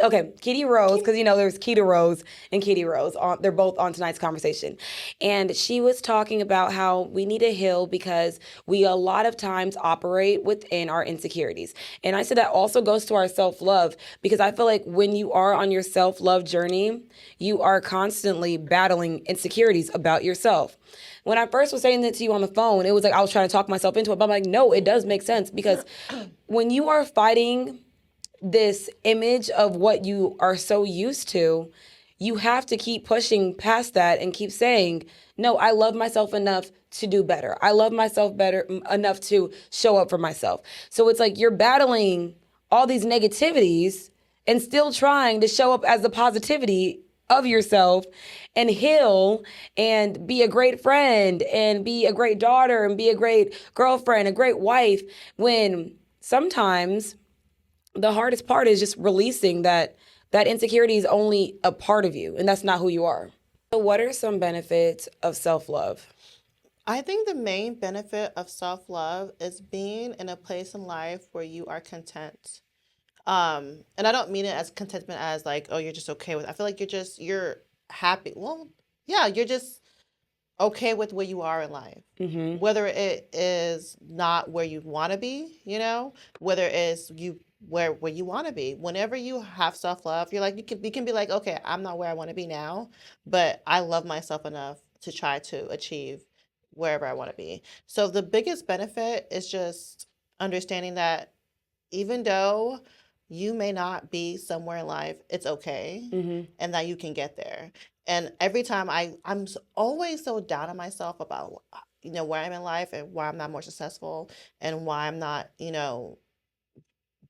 okay, Kitty Rose, because there's Keita Rose and Kitty Rose. They're both on tonight's conversation. And she was talking about how we need to heal because we a lot of times operate within our insecurities. And I said that also goes to our self-love, because I feel like when you are on your self-love journey, you are constantly battling insecurities about yourself. When I first was saying that to you on the phone, it was like I was trying to talk myself into it. But I'm like, no, it does make sense, because when you are fighting this image of what you are so used to, you have to keep pushing past that and keep saying, no, I love myself enough to do better. I love myself better enough to show up for myself. So it's like you're battling all these negativities and still trying to show up as the positivity of yourself and heal and be a great friend and be a great daughter and be a great girlfriend, a great wife, when sometimes the hardest part is just releasing that insecurity is only a part of you, and that's not who you are. So what are some benefits of self-love? I think the main benefit of self-love is being in a place in life where you are content. And I don't mean it as contentment as like, oh, you're just okay with it. I feel like you're happy. Well, yeah, you're just okay with where you are in life. Mm-hmm. Whether it is not where you want to be, whether it's where you want to be. Whenever you have self-love, you're like, you can be like, okay, I'm not where I want to be now, but I love myself enough to try to achieve wherever I want to be. So the biggest benefit is just understanding that even though you may not be somewhere in life, it's okay, mm-hmm. and that you can get there. And every time I'm always so down on myself about, where I'm in life and why I'm not more successful and why I'm not,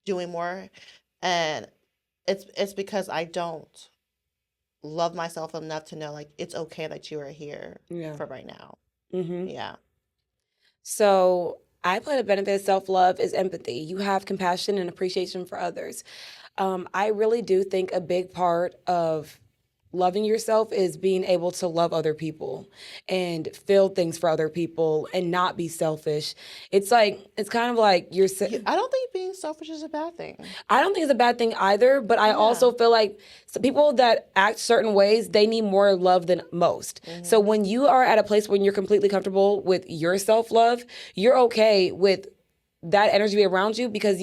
doing more, and it's because I don't love myself enough to know like it's okay that you are here for right now. Mm-hmm. Yeah. So I put a benefit of self-love is empathy. You have compassion and appreciation for others. I really do think a big part of loving yourself is being able to love other people and feel things for other people and not be selfish. It's kind of like you're. I don't think being selfish is a bad thing. I don't think it's a bad thing either, but I also feel like people that act certain ways, they need more love than most. Mm-hmm. So when you are at a place when you're completely comfortable with your self-love, you're okay with that energy around you because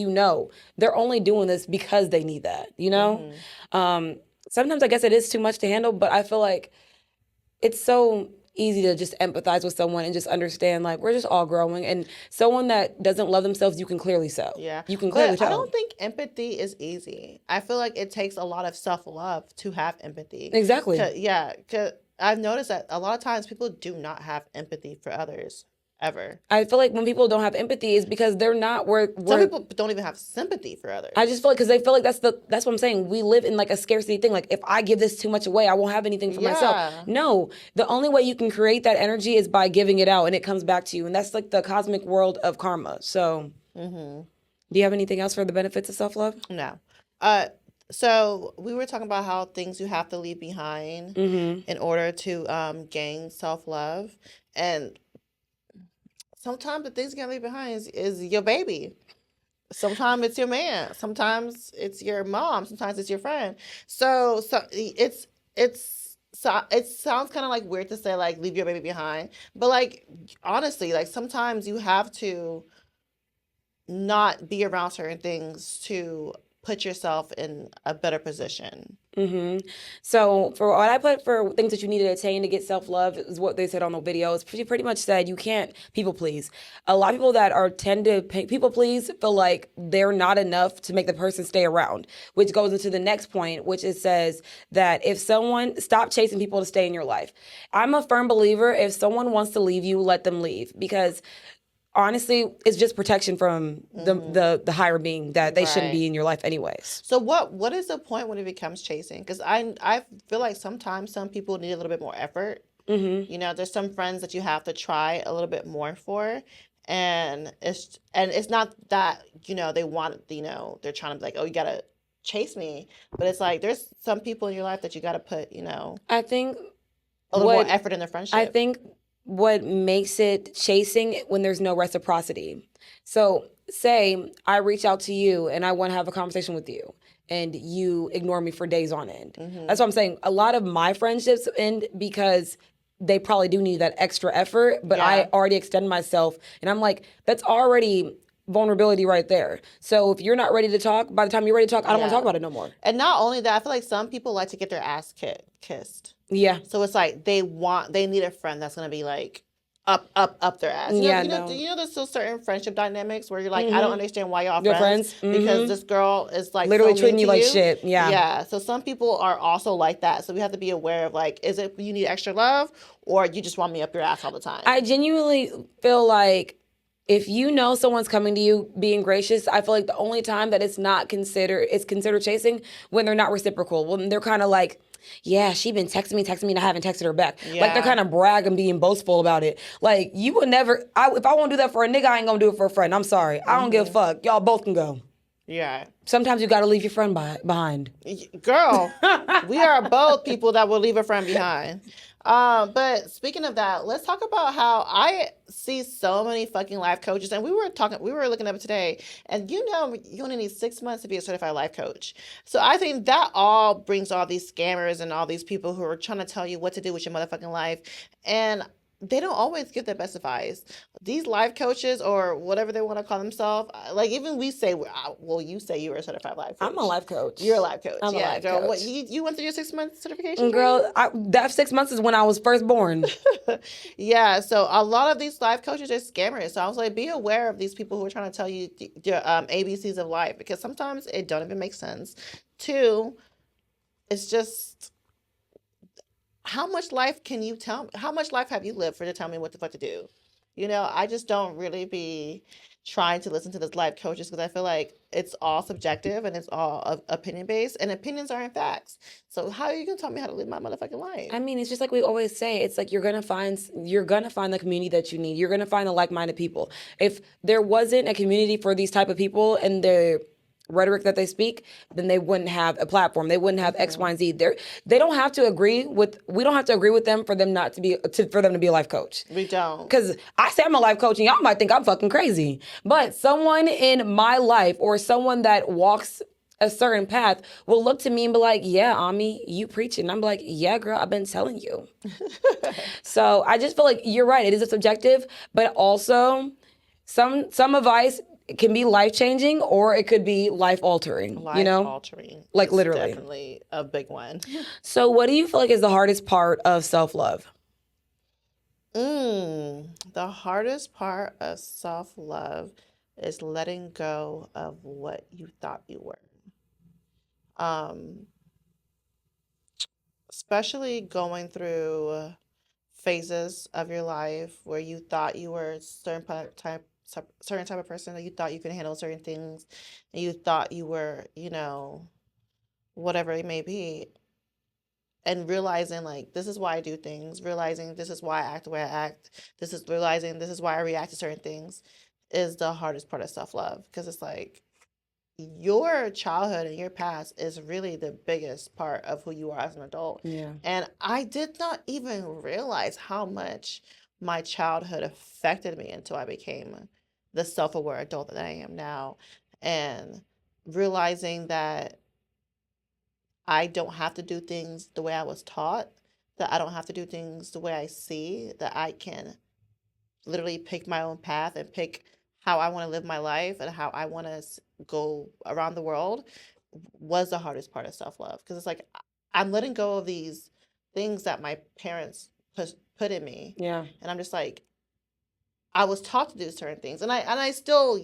they're only doing this because they need that, Mm-hmm. Sometimes I guess it is too much to handle, but I feel like it's so easy to just empathize with someone and just understand, like, we're just all growing. And someone that doesn't love themselves, you can clearly tell. Yeah. You can clearly tell. I don't think empathy is easy. I feel like it takes a lot of self-love to have empathy. Exactly. Because I've noticed that a lot of times people do not have empathy for others. Ever. I feel like when people don't have empathy is because they're not where some people don't even have sympathy for others. I just feel like because they feel like that's what I'm saying. We live in like a scarcity thing. Like if I give this too much away, I won't have anything for myself. No, the only way you can create that energy is by giving it out, and it comes back to you. And that's like the cosmic world of karma. So, do you have anything else for the benefits of self-love? No. So we were talking about how things you have to leave behind in order to gain self-love, and sometimes the things you gotta leave behind is your baby. Sometimes it's your man. Sometimes it's your mom. Sometimes it's your friend. So it sounds kind of like weird to say like leave your baby behind, but like honestly, like sometimes you have to not be around certain things to put yourself in a better position. So for what I put for things that you need to attain to get self-love is what they said on the videos. She pretty much said you can't people please. A lot of people that tend to people please feel like they're not enough to make the person stay around, which goes into the next point, which it says that if someone stop chasing people to stay in your life. I'm a firm believer if someone wants to leave you, let them leave, because honestly, it's just protection from the higher being that they shouldn't be in your life anyways. So what is the point when it becomes chasing? Because I feel like sometimes some people need a little bit more effort. You know, there's some friends that you have to try a little bit more for, and it's not that they want they're trying to be like, oh, you gotta chase me, but it's like there's some people in your life that you gotta put I think a little more effort in their friendship. I think what makes it chasing when there's no reciprocity. So say I reach out to you and I want to have a conversation with you and you ignore me for days on end. That's what I'm saying. A lot of my friendships end because they probably do need that extra effort, but I already extend myself and I'm like, that's already vulnerability right there. So if you're not ready to talk, by the time you're ready to talk, I don't want to talk about it no more. And not only that, I feel like some people like to get their ass kissed. Yeah. So it's like they need a friend that's gonna be like up their ass. You know, there's still certain friendship dynamics where you're like, I don't understand why y'all friends. Because this girl is like literally so treating you like you. shit. Yeah. Yeah. So some people are also like that. So we have to be aware of like, is it you need extra love or you just want me up your ass all the time? I genuinely feel like if you know someone's coming to you being gracious, I feel like the only time that it's considered chasing when they're not reciprocal. When they're kind of like, yeah, she been texting me, and I haven't texted her back. Yeah. Like they're kind of bragging, being boastful about it. Like you would never, if I won't do that for a nigga, I ain't gonna do it for a friend. I'm sorry. I don't give a fuck. Y'all both can go. Yeah. Sometimes you gotta leave your friend behind. Girl, we are both people that will leave a friend behind. But speaking of that, let's talk about how I see so many fucking life coaches, and we were looking up today, and you only need 6 months to be a certified life coach. So I think that all brings all these scammers and all these people who are trying to tell you what to do with your motherfucking life, and they don't always give their best advice. These life coaches or whatever they want to call themselves, like even we say, well, you say you're a certified life coach. I'm a life coach. You're a life coach. I'm a life coach. What, you went through your 6 month certification? Girl, that 6 months is when I was first born. Yeah, so a lot of these life coaches are scammers. So I was like, be aware of these people who are trying to tell you the ABCs of life, because sometimes it don't even make sense. 2, it's just, how much life can you tell me? How much life have you lived for to tell me what the fuck to do? I just don't really be trying to listen to this life coaches because I feel like it's all subjective and it's all opinion based, and opinions aren't facts. So how are you gonna tell me how to live my motherfucking life? I mean, it's just like we always say. It's like you're gonna find the community that you need. You're gonna find the like-minded people. If there wasn't a community for these type of people and the rhetoric that they speak, then they wouldn't have a platform. They wouldn't have X, Y, and Z. We don't have to agree with them for them not to be for them to be a life coach. We don't. Because I say I'm a life coach and y'all might think I'm fucking crazy. But someone in my life or someone that walks a certain path will look to me and be like, yeah, Ami, you preaching. And I'm like, yeah, girl, I've been telling you. So I just feel like you're right. It is a subjective, but also some advice can be life-changing or it could be life-altering, Life-altering. Like it's literally. Definitely a big one. So what do you feel like is the hardest part of self-love? The hardest part of self-love is letting go of what you thought you were. Um, Especially going through phases of your life where you thought you were a certain type of person, that you thought you could handle certain things, and you thought you were, whatever it may be, and realizing like this is why I do things, realizing this is why I act the way I act, this is realizing this is why I react to certain things, is the hardest part of self-love, because it's like your childhood and your past is really the biggest part of who you are as an adult. Yeah. And I did not even realize how much my childhood affected me until I became the self-aware adult that I am now. And realizing that I don't have to do things the way I was taught, that I don't have to do things the way I see, that I can literally pick my own path and pick how I want to live my life and how I want to go around the world, was the hardest part of self love. Because it's like I'm letting go of these things that my parents put in me. Yeah. And I'm just like, I was taught to do certain things. And I still,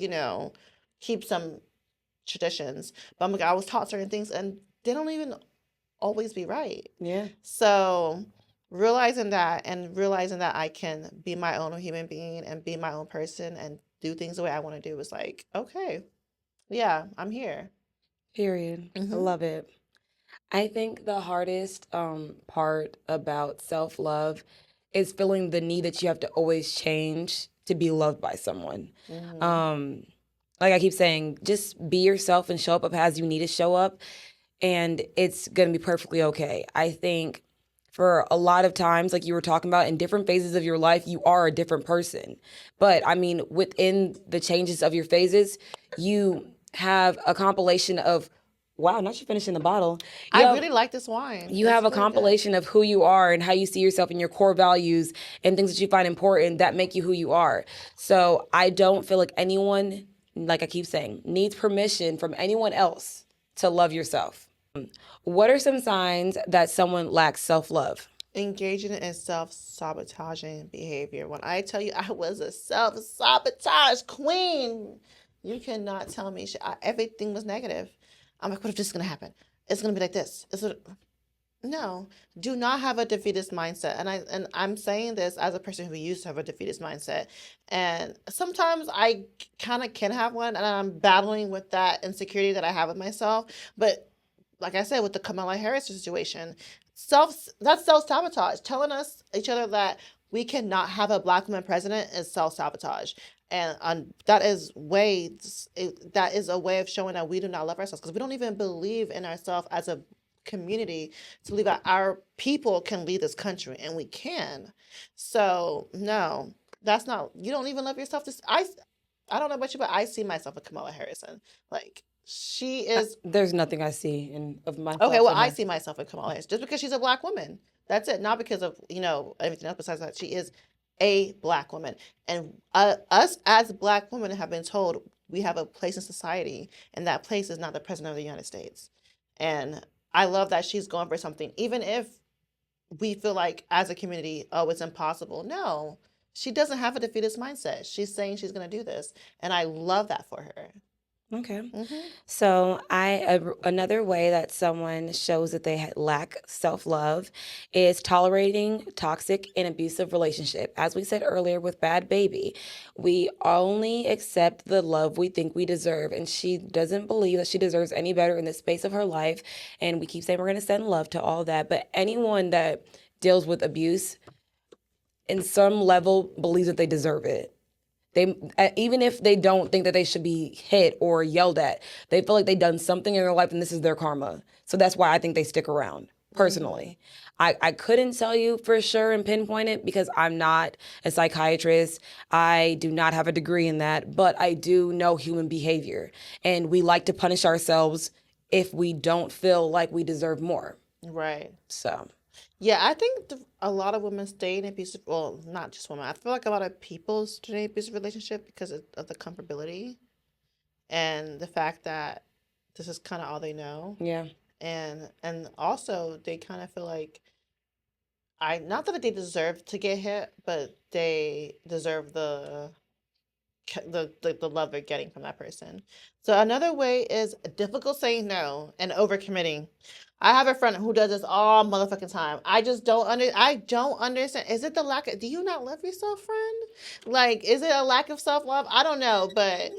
keep some traditions. But I'm like, I was taught certain things and they don't even always be right. Yeah. So realizing that, and realizing that I can be my own human being and be my own person and do things the way I want to do was like, okay, yeah, I'm here. Period. I Mm-hmm. love it. I think the hardest part about self love is feeling the need that you have to always change to be loved by someone. Mm-hmm. Um, like I keep saying, just be yourself and show up as you need to show up, and it's going to be perfectly okay. I think for a lot of times, like you were talking about, in different phases of your life, you are a different person. But I mean, within the changes of your phases, you have a compilation of, wow, not you finishing the bottle. I really like this wine. You It's have a really good. compilation of who you are and how you see yourself and your core values and things that you find important that make you who you are. So I don't feel like anyone, like I keep saying, needs permission from anyone else to love yourself. What are some signs that someone lacks self-love? Engaging in self-sabotaging behavior. When I tell you I was a self-sabotage queen, you cannot tell me shit. Everything was negative. I'm like, what if this is gonna happen? It's gonna be like this. No, do not have a defeatist mindset. And I'm saying this as a person who used to have a defeatist mindset. And sometimes I kind of can have one, and I'm battling with that insecurity that I have with myself. But like I said, with the Kamala Harris situation, that's self-sabotage. Telling us each other that we cannot have a black woman president is self-sabotage. And that is a way of showing that we do not love ourselves, because we don't even believe in ourselves as a community to believe that our people can lead this country, and we can. So no, that's not. You don't even love yourself. I don't know about you, but I see myself in Kamala Harrison. Like, she is There's nothing I see of myself. okay. Well, in I her. see myself in Kamala Harris just because she's a black woman. That's it. Not because of everything else. Besides that, she is a black woman, and us as black women have been told we have a place in society, and that place is not the president of the United States. And I love that she's going for something, even if we feel like as a community, oh, it's impossible. No, she doesn't have a defeatist mindset. She's saying she's going to do this, and I love that for her. Okay. Hmm. So another way that someone shows that they lack self-love is tolerating toxic and abusive relationship. As we said earlier with Bad Baby, we only accept the love we think we deserve, and she doesn't believe that she deserves any better in the space of her life. And we keep saying we're going to send love to all that, but anyone that deals with abuse in some level believes that they deserve it. They even if they don't think that they should be hit or yelled at, they feel like they've done something in their life and this is their karma. So that's why I think they stick around. Personally, I couldn't tell you for sure and pinpoint it because I'm not a psychiatrist. I do not have a degree in that, but I do know human behavior, and we like to punish ourselves if we don't feel like we deserve more. Right. So Yeah, I think a lot of women stay in abusive. Well, not just women. I feel like a lot of people stay in abusive relationship because of the comfortability and the fact that this is kind of all they know. yeah, And also they kind of feel like not that they deserve to get hit, but they deserve the love they're getting from that person. So another way is difficult saying no and overcommitting. I have a friend who does this all motherfucking time. I don't understand. Is it the lack of, do you not love yourself, friend? Like, is it a lack of self-love? I don't know, but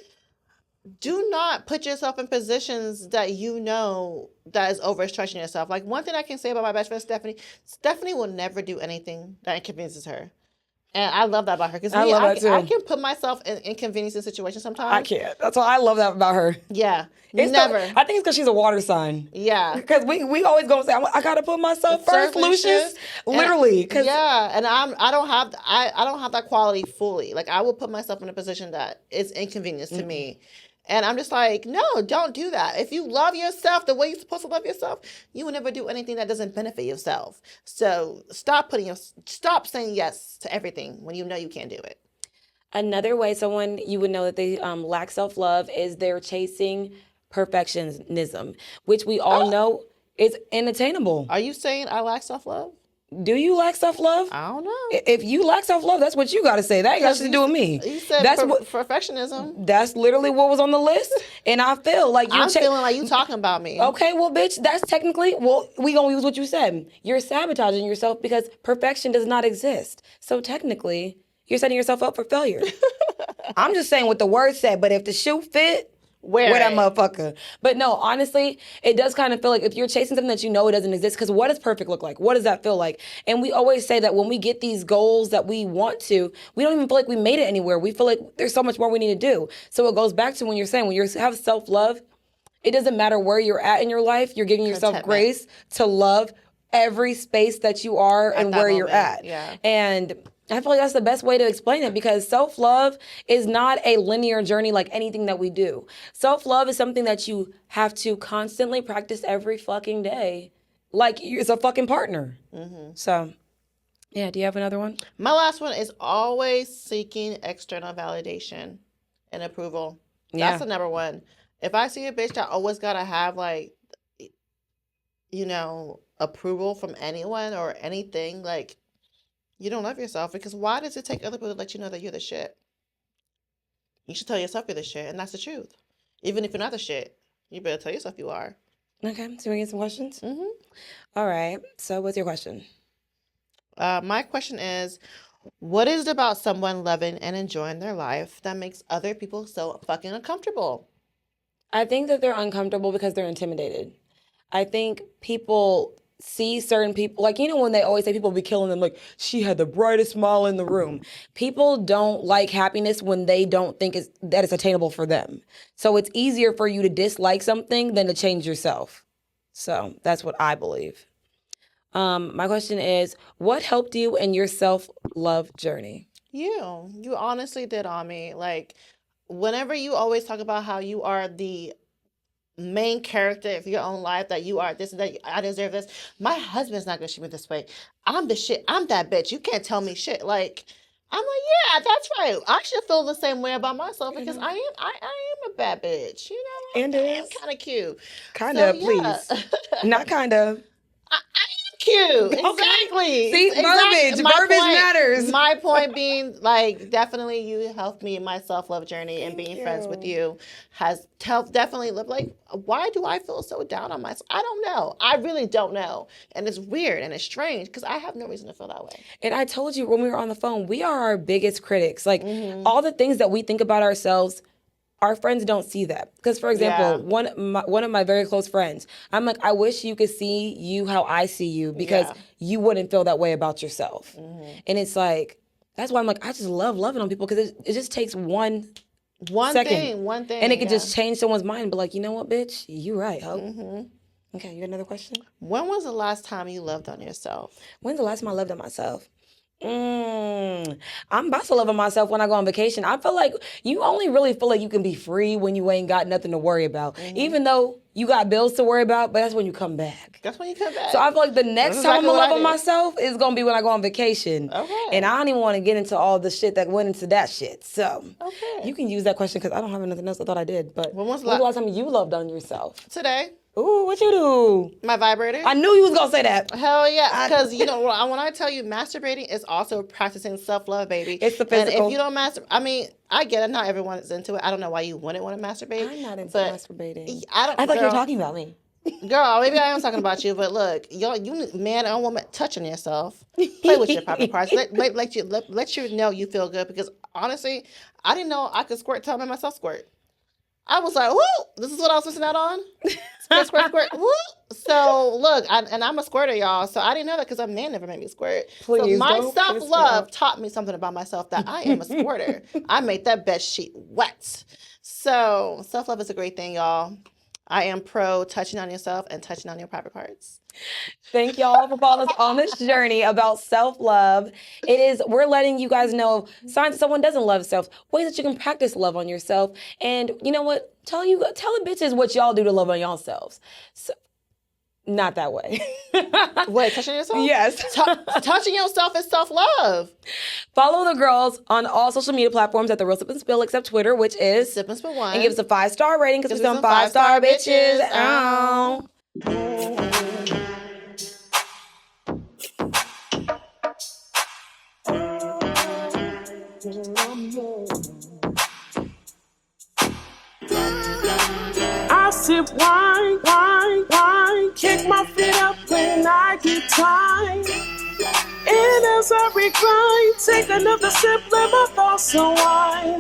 do not put yourself in positions that you know that is overstretching yourself. Like, one thing I can say about my best friend Stephanie will never do anything that inconveniences her. And I love that about her because I love that too. I can put myself in inconveniencing situations sometimes. I can't. That's why I love that about her. Yeah, Never. I think it's because she's a water sign. Yeah, because we always gonna say I gotta put myself first, Lucius. Literally, because and I don't have that quality fully. Like, I will put myself in a position that is inconvenience to me. And I'm just like, no, don't do that. If you love yourself the way you're supposed to love yourself, you will never do anything that doesn't benefit yourself. So stop saying yes to everything when you know you can't do it. Another way someone you would know that they lack self-love is they're chasing perfectionism, which we all know is unattainable. Are you saying I lack self-love? Do you lack self-love? I don't know. If you lack self-love, that's what you got to say. That ain't got shit to do with me. You said perfectionism. That's literally what was on the list. And I feel like I'm feeling like you talking about me. Okay, well, bitch, that's technically, we gonna use what you said. You're sabotaging yourself because perfection does not exist. So technically, you're setting yourself up for failure. I'm just saying what the word said, but if the shoe fit, wear that motherfucker. But no, honestly, it does kind of feel like if you're chasing something that you know it doesn't exist, because what does perfect look like? What does that feel like? And we always say that when we get these goals that we want to, we don't even feel like we made it anywhere. We feel like there's so much more we need to do. So it goes back to when you're saying, when you have self-love, it doesn't matter where you're at in your life, you're giving yourself grace to love every space that you are and where you're at. Yeah. And I feel like that's the best way to explain it, because self-love is not a linear journey like anything that we do. Self-love is something that you have to constantly practice every fucking day. Like, it's a fucking partner. Mm-hmm. So, yeah, do you have another one? My last one is always seeking external validation and approval. Yeah. That's the number one. If I see a bitch that always gotta have, like, you know, approval from anyone or anything, like, you don't love yourself, because why does it take other people to let you know that you're the shit? You should tell yourself you're the shit, and that's the truth. Even if you're not the shit, you better tell yourself you are. Okay, so we get some questions? Mm-hmm. All right, so what's your question? My question is, what is it about someone loving and enjoying their life that makes other people so fucking uncomfortable? I think that they're uncomfortable because they're intimidated. I think people see certain people, like, you know, when they always say people be killing them, like, she had the brightest smile in the room. People don't like happiness when they don't think that it's attainable for them. So it's easier for you to dislike something than to change yourself. So that's what I believe. My question is, what helped you in your self-love journey? You honestly did on me. Like, whenever you always talk about how you are the main character of your own life, that you are this and that, I deserve this. My husband's not gonna treat me this way. I'm the shit. I'm that bitch. You can't tell me shit. Like, I'm like, yeah, that's right. I should feel the same way about myself, because I am a bad bitch. You know, And I am kind of cute. Kind of, please. Not kind of. I am cute. Okay. Exactly. See, verbiage. Verbiage matters. My point being, like, definitely you helped me in my self-love journey, and being friends with you has definitely lived. Like, why do I feel so down on myself? I don't know. I really don't know. And it's weird and it's strange, because I have no reason to feel that way. And I told you when we were on the phone, we are our biggest critics. Like, all the things that we think about ourselves, our friends don't see that. Because, for example, one of my very close friends, I'm like, I wish you could see you how I see you, because you wouldn't feel that way about yourself. And it's like, that's why I'm like, I just love loving on people, because it just takes one second. One thing. And it could just change someone's mind and be like, you know what, bitch? You right, ho. Okay, you got another question? When was the last time you loved on yourself? When's the last time I loved on myself? I'm about to love on myself when I go on vacation. I feel like you only really feel like you can be free when you ain't got nothing to worry about. Even though you got bills to worry about, but that's when you come back. That's when you come back. So I feel like the next time I'm gonna love on myself is gonna be when I go on vacation. Okay. And I don't even want to get into all the shit that went into that shit. So you can use that question, because I don't have nothing else. I thought I did. But when was the last time you loved on yourself? Today. Ooh, what you do? My vibrator. I knew you was gonna say that. Hell yeah, because you know when I tell you masturbating is also practicing self-love, baby. It's the physical. And if you don't I mean, I get it. Not everyone is into it. I don't know why you wouldn't want to masturbate. I'm not into but masturbating. I thought you were talking about me. Girl, maybe I am talking about you, but look, you man and woman touching yourself. Play with your private parts. Let you know you feel good, because honestly, I didn't know I could squirt till I made myself squirt. I was like, whoo, this is what I was missing out on. Squirt, squirt, squirt, whoo. So look, I'm a squirter, y'all. So I didn't know that because a man never made me squirt. Please, so my don't self-love taught me something about myself, that I am a squirter. I make that bed sheet wet. So self-love is a great thing, y'all. I am pro touching on yourself and touching on your private parts. Thank y'all for following us on this journey about self-love. We're letting you guys know signs that someone doesn't love self, ways that you can practice love on yourself. And you know what? Tell the bitches what y'all do to love on yourselves. So, not that way. Wait, touching yourself? Yes. Touching yourself is self-love. Follow the girls on all social media platforms at The Real Sip and Spill, except Twitter, which is Sip and Spill 1. And give us a 5-star rating because we're some 5-star bitches. Ow. I sip wine, kick my feet up when I get tired. And as I recline, take another sip, let my thoughts unwind.